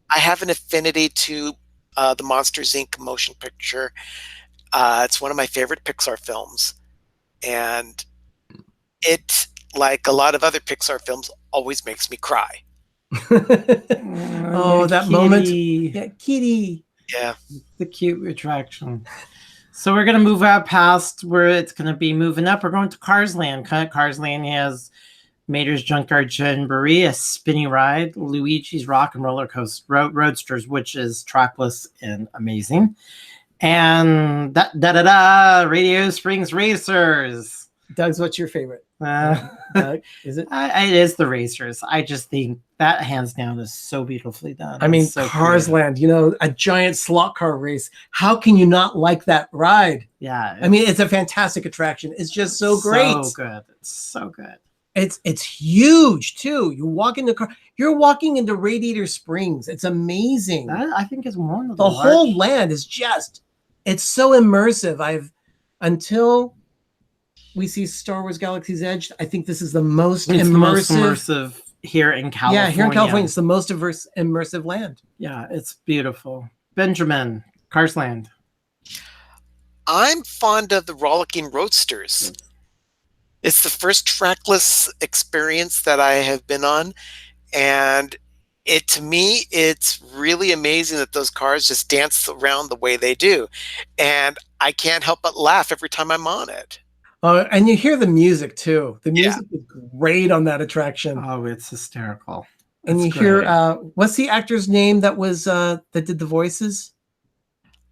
have an affinity to the Monsters Inc. motion picture. It's one of my favorite Pixar films, and it, like a lot of other Pixar films, always makes me cry. That kitty. moment. Yeah, kitty. Yeah. The cute attraction. So we're going to move out past where it's going to be moving up. We're going to Cars Land. Cars Land has Mater's Junkyard Jamboree, a spinny ride, Luigi's Rock and Roller Coaster Roadsters, which is trackless and amazing. And Radio Springs Racers. Doug's, what's your favorite? Doug, is it? It is the Racers. I just think that hands down is so beautifully done. I mean, so Cars Land, a giant slot car race. How can you not like that ride? Yeah. I mean, it's a fantastic attraction. It's just so great. So good. It's so good. It's huge too. You walk in the car. You're walking into Radiator Springs. It's amazing. That, I think, is one of the whole land is just. It's so immersive. Until we see Star Wars Galaxy's Edge, I think this is the most immersive here in California. Yeah, here in California, it's the most immersive land. Yeah, it's beautiful. Benjamin, Cars Land. I'm fond of the Rollicking Roadsters. It's the first trackless experience that I have been on, and To me, it's really amazing that those cars just dance around the way they do, and I can't help but laugh every time I'm on it. And you hear the music too. The Yeah. music is great on that attraction. Oh, it's hysterical. And It's you great. hear what's the actor's name that was that did the voices?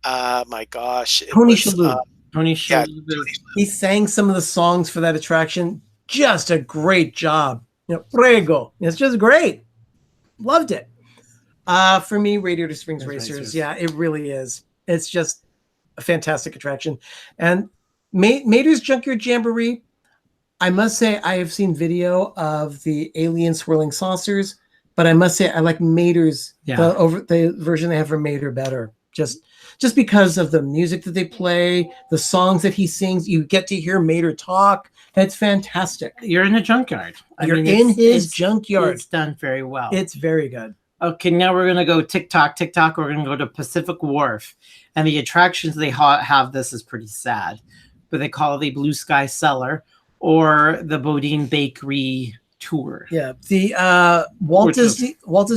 My gosh, Tony Shalhoub. Tony yeah, Shalhoub. He sang some of the songs for that attraction. Just a great job. Prego. It's just great. Loved it. For me, Radiator Springs Racers. Yeah, it really is. It's just a fantastic attraction. And Mater's Junkyard Jamboree, I must say I have seen video of the alien swirling saucers, but I must say I like Mater's the version they have for Mater better. Just because of the music that they play, the songs that he sings, you get to hear Mater talk. That's fantastic. You're in a junkyard. You're in his junkyard. It's done very well. It's very good. Okay, now we're going to go TikTok. We're going to go to Pacific Wharf. And the attractions they have, this is pretty sad, but they call it the Blue Sky Cellar or the Bodine Bakery Tour. Yeah, the Walt Disney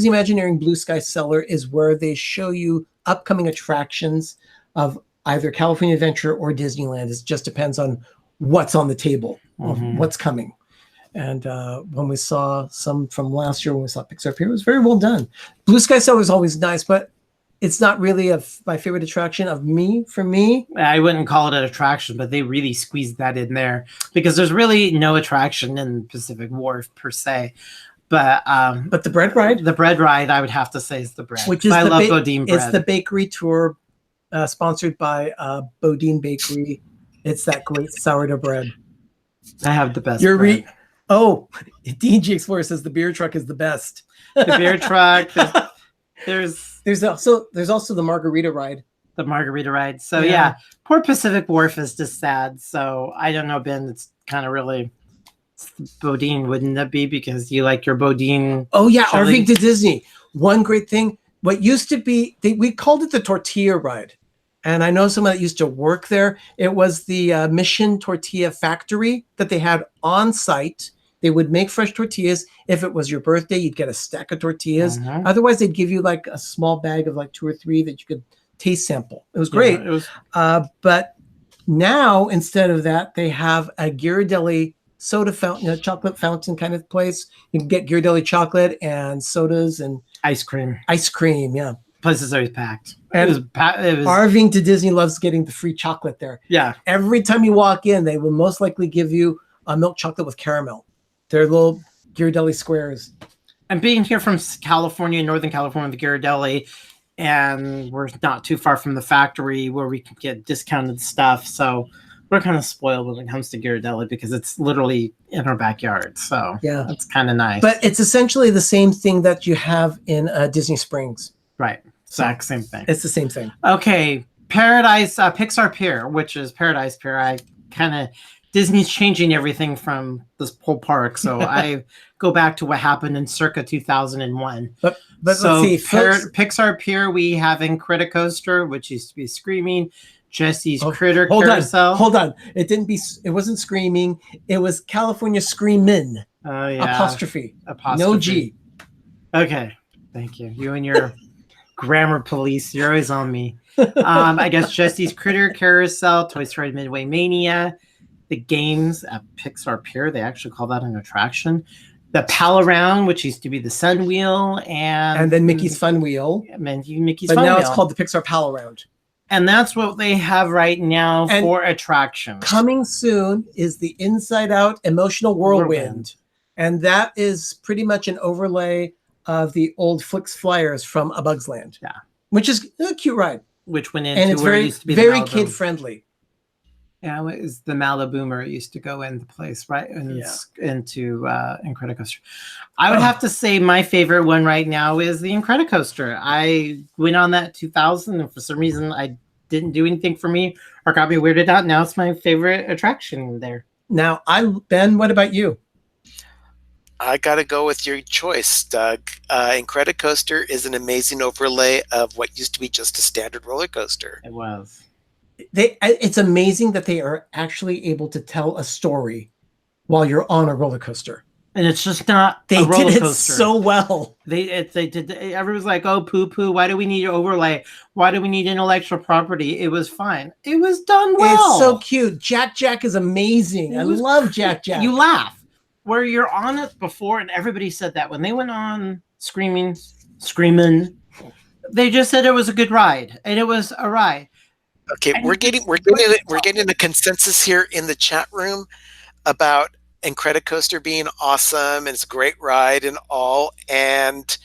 Imagineering Blue Sky Cellar is where they show you upcoming attractions of either California Adventure or Disneyland. It just depends on what's on the table, what's coming. And when we saw some from last year, when we saw Pixar Pier, it was very well done. Blue Sky Cellar is always nice, but it's not really my favorite attraction for me. I wouldn't call it an attraction, but they really squeezed that in there because there's really no attraction in Pacific Wharf per se. But the bread ride, I would have to say is the bread. Which is I love Bodine bread. It's the bakery tour sponsored by Bodine Bakery. It's that great sourdough bread. I have the best bread. DG Explorer says the beer truck is the best. The beer truck. There's also the margarita ride. The margarita ride. So yeah, poor Pacific Wharf is just sad. So I don't know, Ben. It's kind of really Bodine, wouldn't that be? Because you like your Bodine. Oh yeah, Irving to Disney. One great thing. What used to be, we called it the tortilla ride. And I know someone that used to work there. It was the Mission Tortilla Factory that they had on site. They would make fresh tortillas. If it was your birthday, you'd get a stack of tortillas. Otherwise, they'd give you like a small bag of like 2 or 3 that you could taste sample. It was great. But now, instead of that, they have a Ghirardelli soda fountain, a chocolate fountain kind of place. You can get Ghirardelli chocolate and sodas and ice cream. Yeah. Place is always packed. And it was Irving to Disney loves getting the free chocolate there. Yeah. Every time you walk in, they will most likely give you a milk chocolate with caramel. They're little Ghirardelli squares. And being here from California, Northern California, the Ghirardelli, and we're not too far from the factory where we can get discounted stuff. So we're kind of spoiled when it comes to Ghirardelli because it's literally in our backyard. So yeah, it's kind of nice. But it's essentially the same thing that you have in Disney Springs. Right. Exact same thing. It's the same thing. Okay. Pixar Pier, which is Paradise Pier. I kind of, Disney's changing everything from this whole park. So I go back to what happened in circa 2001. But so let's see. Pixar Pier, we have Incredicoaster, which used to be Screaming. Jesse's Critter Carousel. Hold on. It wasn't Screaming. It was California Screamin'. Oh, yeah. Apostrophe. No G. Okay. Thank you. You and your grammar police. You're always on me. I guess Jesse's Critter Carousel, Toy Story Midway Mania, the games at Pixar Pier. They actually call that an attraction. The Pal Around, which used to be the Sun Wheel, and then Mickey's Fun Wheel. Mickey's Fun Wheel. But now it's called the Pixar Pal Around. And that's what they have right now for attractions. Coming soon is the Inside Out Emotional Whirlwind. And that is pretty much an overlay of the old Flix Flyers from A Bug's Land. Yeah. Which is a cute ride. Which went into and it's where very, it used to be very kid friendly. Yeah, it was the Maliboomer. It used to go into place, right? Into Incredicoaster. I would have to say my favorite one right now is the Incredicoaster. I went on that 2000, and for some reason I didn't do anything for me or got me weirded out. Now it's my favorite attraction there. Now, Ben, what about you? I got to go with your choice, Doug. Incredicoaster is an amazing overlay of what used to be just a standard roller coaster. It was. It's amazing that they are actually able to tell a story while you're on a roller coaster. And it's just not They a roller did it coaster. so well. They did. Everyone's like, "Oh, poo. Why do we need overlay? Why do we need intellectual property?" It was fine. It was done well. It's so cute. Jack is amazing. I love Jack. You laugh where you're on it before, and everybody said that when they went on screaming. They just said it was a good ride, and it was a ride. Okay, we're getting a consensus here in the chat room about Incredicoaster being awesome and it's a great ride and all, and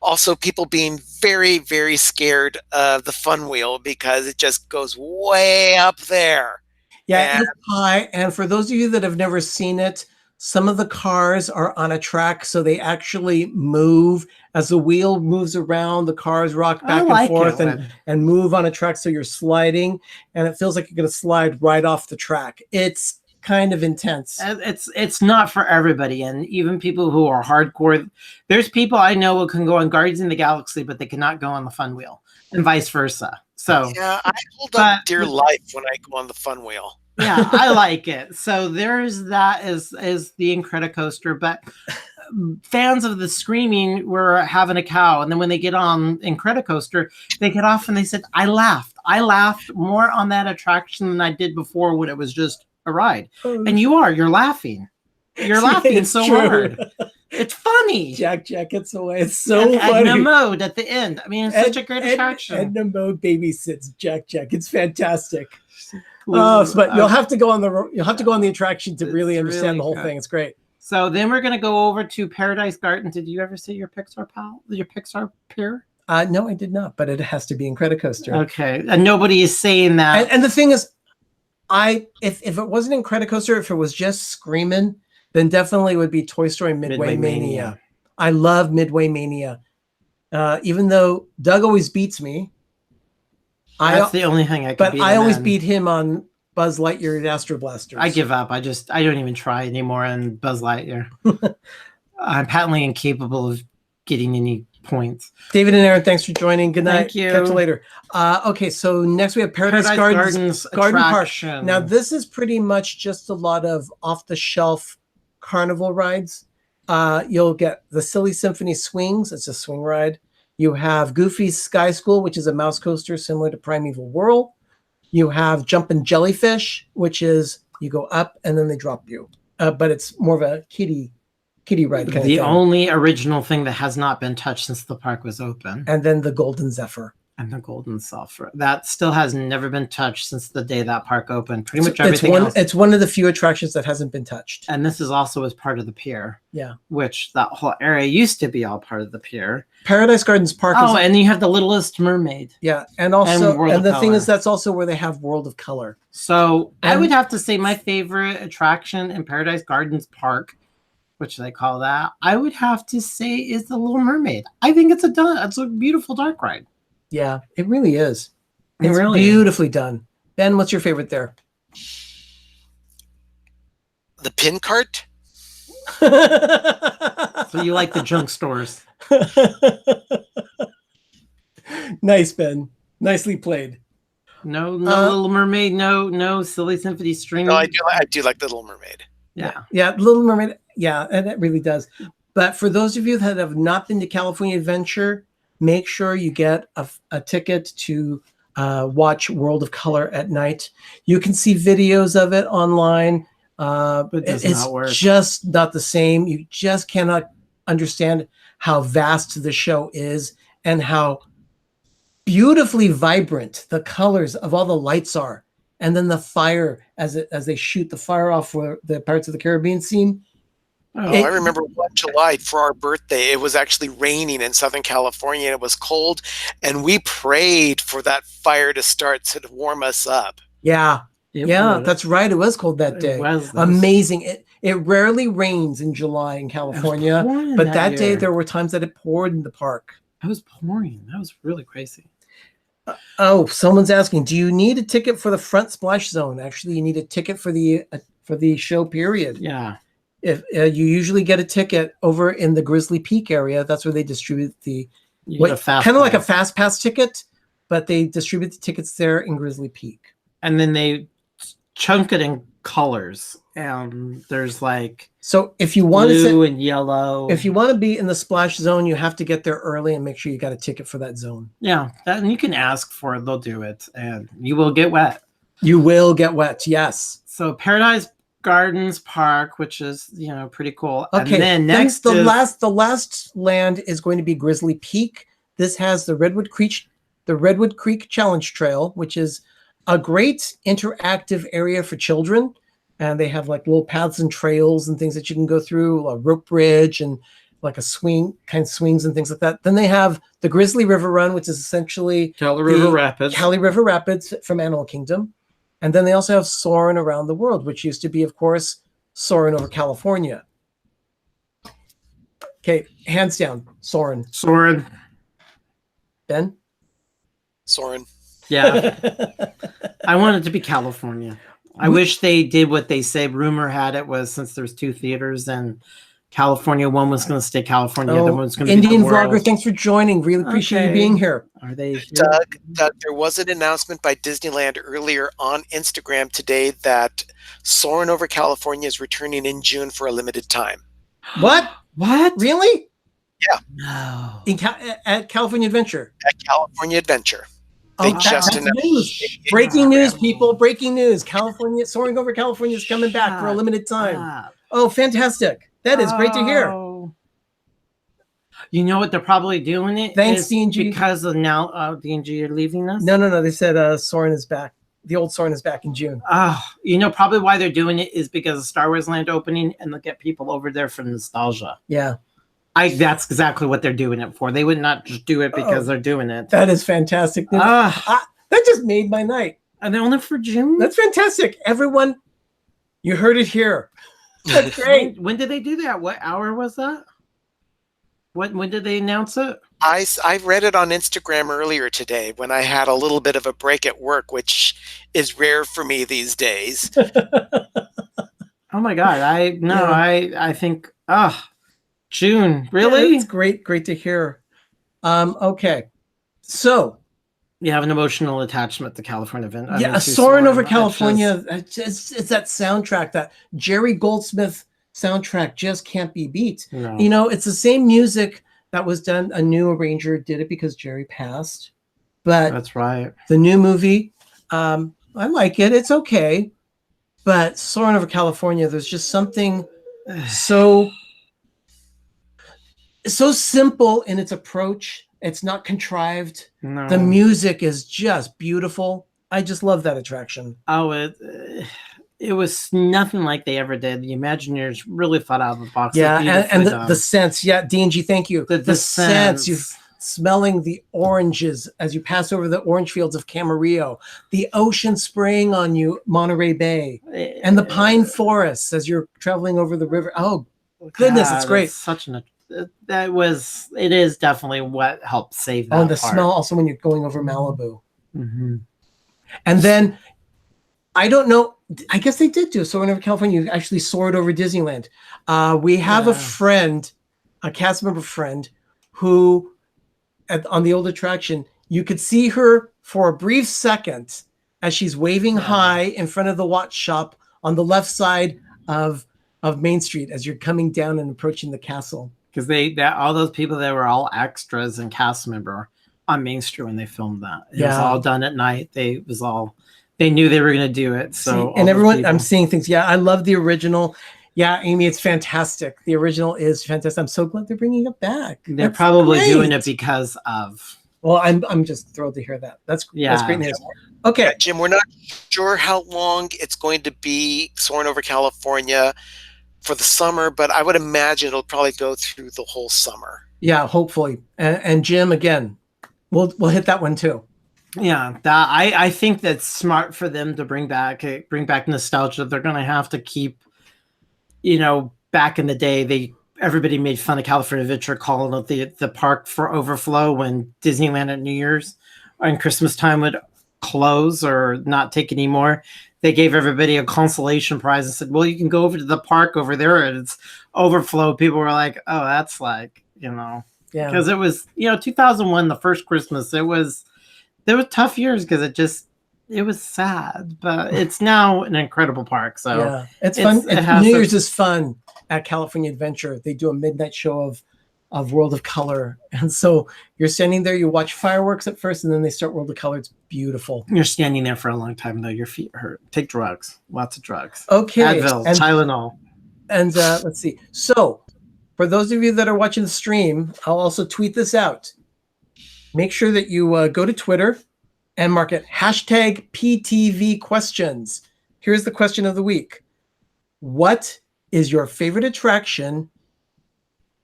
also people being very, very scared of the fun wheel because it just goes way up there. Yeah, it's high. And for those of you that have never seen it, some of the cars are on a track, so they actually move as the wheel moves around. The cars rock back and forth and move on a track, so you're sliding, and it feels like you're going to slide right off the track. It's kind of intense. It's not for everybody, and even people who are hardcore. There's people I know who can go on Guardians of the Galaxy, but they cannot go on the fun wheel, and vice versa. So yeah, I hold on dear life when I go on the fun wheel. Yeah, I like it. So there's that is the Incredicoaster, but fans of the screaming were having a cow, and then when they get on Incredicoaster, they get off and they said, I laughed more on that attraction than I did before when it was just a ride. And you're laughing. You're laughing so hard. It's funny. Jack gets away. It's so funny. Edna Mode at the end. I mean, it's such a great attraction. Edna Mode babysits Jack. It's fantastic. But you'll have to go on the attraction to really understand the whole thing. It's great. So then we're gonna go over to Paradise Garden. Did you ever see your Pixar Pier? No, I did not. But it has to be Incredicoaster. Okay, and nobody is saying that. And the thing is, if it wasn't Incredicoaster, if it was just Screamin', then definitely would be Toy Story Midway Mania. I love Midway Mania, even though Doug always beats me. That's the only thing I can beat. But I always beat him on Buzz Lightyear Astro Blasters. I give up. I don't even try anymore on Buzz Lightyear. I'm patently incapable of getting any points. David and Aaron, thanks for joining. Good night. Thank you. Catch you later. Okay, so next we have Paradise Gardens Garden Park. Now this is pretty much just a lot of off-the-shelf carnival rides. You'll get the Silly Symphony Swings. It's a swing ride. You have Goofy's Sky School, which is a mouse coaster similar to Primeval Whirl. You have Jumpin' Jellyfish, which is you go up and then they drop you. But it's more of a kiddie ride kind of thing. The only original thing that has not been touched since the park was open. And then the Golden Zephyr. And the Golden Sulphur. That still has never been touched since the day that park opened. Pretty much everything else. It's one of the few attractions that hasn't been touched. And this is also as part of the pier. Yeah. Which that whole area used to be all part of the pier. Paradise Gardens Park. Oh, and you have the Littlest Mermaid. Yeah. And the thing is, that's also where they have World of Color. So I would have to say my favorite attraction in Paradise Gardens Park, which they call that, I would have to say is the Little Mermaid. I think it's a beautiful dark ride. Yeah, it really is. It's really beautifully done. Ben, what's your favorite there? The pin cart. So you like the junk stores. Nice, Ben. Nicely played. No Little Mermaid. No Silly Symphony String. No, I do like the Little Mermaid. Yeah, Little Mermaid. Yeah, and it really does. But for those of you that have not been to California Adventure, make sure you get a ticket to watch World of Color at night. You can see videos of it online. But it's not work. Just not the same. You just cannot understand how vast the show is and how beautifully vibrant the colors of all the lights are. And then the fire as they shoot the fire off for the Pirates of the Caribbean scene. I remember one July for our birthday, it was actually raining in Southern California and it was cold. And we prayed for that fire to start to warm us up. Yeah. That's right. It was cold that day. Amazing. It rarely rains in July in California. But that day there were times that it poured in the park. It was pouring. That was really crazy. Someone's asking, do you need a ticket for the front splash zone? Actually, you need a ticket for the show period. Yeah. If you usually get a ticket over in the Grizzly Peak area, that's where they distribute kind of like a fast pass ticket, but they distribute the tickets there in Grizzly Peak. And then they chunk it and colors. There's like So if you want blue to and yellow. if you want to be in the splash zone, you have to get there early and make sure you got a ticket for that zone. Yeah, and you can ask for it. They'll do it, and you will get wet. You will get wet, yes. So Paradise Gardens Park, which is pretty cool. Okay, And then then next the is, last land is going to be Grizzly Peak. This has the Redwood Creek Challenge Trail, which is a great interactive area for children. And they have like little paths and trails and things that you can go through, a rope bridge and like a swings and things like that. Then they have the Grizzly River Run, which is essentially Cali River Rapids. Cali River Rapids from Animal Kingdom. And then they also have Soarin' Around the World, which used to be, of course, Soarin' Over California. Okay, hands down, Soarin'. Soarin'. Ben? Soren. Yeah. I want it to be California. I wish they did what they say. Rumor had it was, since there's 2 theaters and California, one was going to stay California, the other one's going to be Indian the world. Vlogger, thanks for joining. Really appreciate you being here. Are they here? Doug, there was an announcement by Disneyland earlier on Instagram today that Soarin' Over California is returning in June for a limited time. What? What? Really? Yeah. No. At California Adventure. At California Adventure. They just that's announced news. Breaking news, people. Breaking news. Soaring Over California is coming back for a limited time. Oh, fantastic. That is great to hear. You know what? They're probably doing it. Thanks, D&G. Because of now D&G are leaving us? No. They said Soarin' is back. The old Soarin' is back in June. Probably why they're doing it is because of Star Wars Land opening, and they'll get people over there for nostalgia. Yeah. That's exactly what they're doing it for. They would not just do it because they're doing it. That is fantastic. That just made my night. Are they only for June? That's fantastic. Everyone, you heard it here. That's great. When did they do that? What hour was that? When did they announce it? I read it on Instagram earlier today when I had a little bit of a break at work, which is rare for me these days. Oh my God. I think, June, really? Yeah, that's great to hear. Okay, so you have an emotional attachment to California event. Soarin' Over California. It's that soundtrack, that Jerry Goldsmith soundtrack, just can't be beat. No. It's the same music that was done. A new arranger did it because Jerry passed, but that's right. The new movie, I like it. It's okay, but Soarin' Over California, there's just something so simple in its approach. It's not contrived. No. The music is just beautiful. I just love that attraction. It was nothing like they ever did. The Imagineers really thought out of the box. Yeah, and the scents. Yeah, D&G, thank you. The scents. You're smelling the oranges as you pass over the orange fields of Camarillo, the ocean spraying on you, Monterey Bay, and the pine forests as you're traveling over the river. Oh, goodness, it's great. It is definitely what helped save that. Oh, and the smell also when you're going over Malibu. Mm-hmm. And then, I don't know, I guess they did do Soarin' Over California. You actually soared over Disneyland. We have a friend, a cast member friend, who on the old attraction, you could see her for a brief second as she's waving high in front of the watch shop on the left side of Main Street as you're coming down and approaching the castle. Because all those people, they were all extras and cast member on Main Street when they filmed that. It was all done at night. They knew they were going to do it. So, and everyone, I'm seeing things. Yeah, I love the original. Yeah, Amy, it's fantastic. The original is fantastic. I'm so glad they're bringing it back. They're probably doing it because of. Well, I'm just thrilled to hear that. That's great news. Okay, yeah, Jim, we're not sure how long it's going to be Soarin' Over California for the summer, but I would imagine it'll probably go through the whole summer. Yeah, hopefully. And Jim, again, we'll hit that one too. Yeah, I think that's smart for them to bring back nostalgia. They're going to have to keep, back in the day, everybody made fun of California Adventure, calling it the park for overflow when Disneyland at New Year's and Christmas time would close or not take any more. They gave everybody a consolation prize and said, well, you can go over to the park over there and it's overflow. People were like, oh, that's like, because it was, 2001, the first Christmas, there were tough years because it was sad, but it's now an incredible park. So yeah, it's fun. it has New a- Year's is fun at California Adventure. They do a midnight show of World of Color, and so you're standing there. You watch fireworks at first, and then they start World of Color. It's beautiful. You're standing there for a long time, though. Your feet hurt. Take drugs. Lots of drugs. Okay, Advil, Tylenol. And let's see. So, for those of you that are watching the stream, I'll also tweet this out. Make sure that you go to Twitter and mark it hashtag PTV questions. Here's the question of the week. What is your favorite attraction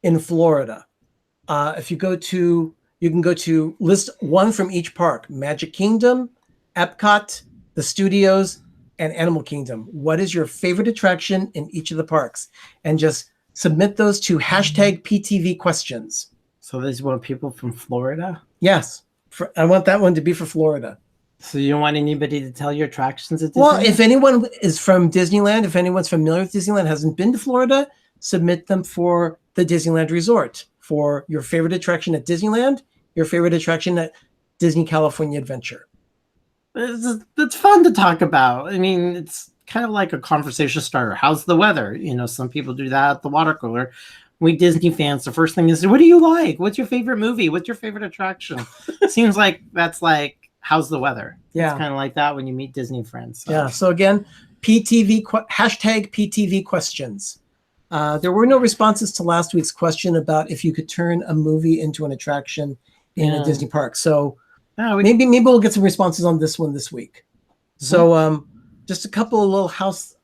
in Florida? If you can go to list one from each park: Magic Kingdom, Epcot, the studios, and Animal Kingdom. What is your favorite attraction in each of the parks? And just submit those to hashtag PTV questions. So these want people from Florida? Yes. I want that one to be for Florida. So you don't want anybody to tell your attractions at Disneyland? Well, if anyone is from Disneyland, if anyone's familiar with Disneyland, hasn't been to Florida, submit them for the Disneyland Resort, for your favorite attraction at Disneyland, your favorite attraction at Disney California Adventure. It's fun to talk about. I mean, it's kind of like a conversation starter. How's the weather? You know, some people do that at the water cooler. We Disney fans, the first thing is, what do you like? What's your favorite movie? What's your favorite attraction? Seems like that's like, how's the weather? Yeah. It's kind of like that when you meet Disney friends. So. Yeah. So again, hashtag PTV questions. There were no responses to last week's question about if you could turn a movie into an attraction in a Disney park. So maybe we'll get some responses on this one this week. Mm-hmm. So just a couple of little house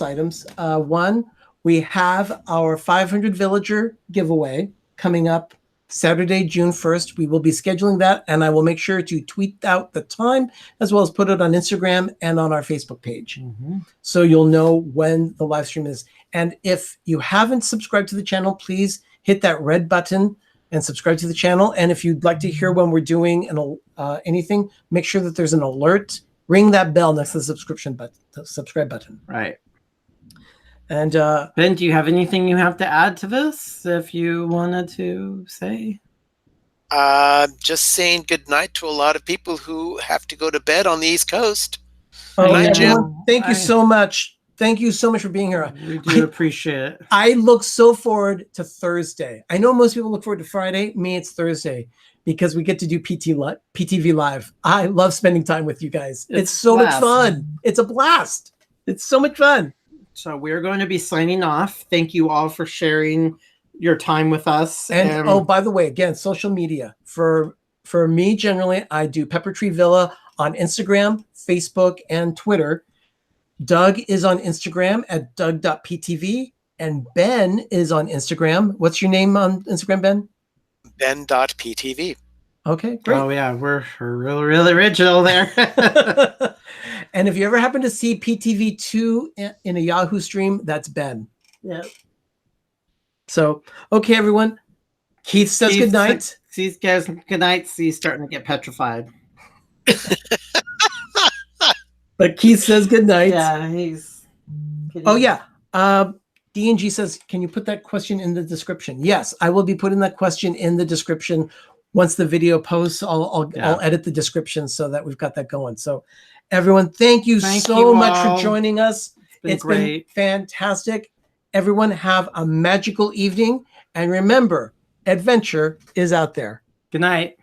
items. One, we have our 500 Villager giveaway coming up Saturday, June 1st. We will be scheduling that, and I will make sure to tweet out the time as well as put it on Instagram and on our Facebook page. Mm-hmm. So you'll know when the live stream is. And if you haven't subscribed to the channel, please hit that red button and subscribe to the channel. And if you'd like to hear when we're doing anything, make sure that there's an alert. Ring that bell next to the subscribe button. Right. And Ben, do you have anything you have to add to this if you wanted to say? Just saying good night to a lot of people who have to go to bed on the East Coast. Good night, Jim. Thank you so much. Thank you so much for being here. We do appreciate it. I look so forward to Thursday. I know most people look forward to Friday. Me, it's Thursday because we get to do PTV Live. I love spending time with you guys. It's so much fun. It's a blast. It's so much fun. So we're going to be signing off. Thank you all for sharing your time with us. And oh, by the way, again, social media. For me, generally, I do Pepper Tree Villa on Instagram, Facebook, and Twitter. Doug is on Instagram at doug.ptv, and Ben is on Instagram. What's your name on Instagram, Ben? Ben.ptv. Okay, great. Oh, yeah, we're really original there. And if you ever happen to see PTV2 in a Yahoo stream, that's Ben. Yeah. So, okay, everyone. Keith says good night. Keith says good night. He's starting to get petrified. But Keith says good night. Yeah, he's. Oh, yeah. DNG says, can you put that question in the description? Yes, I will be putting that question in the description. Once the video posts, I'll edit the description so that we've got that going. So, everyone, thank you so much for joining us. It's been fantastic. Everyone, have a magical evening. And remember, adventure is out there. Good night.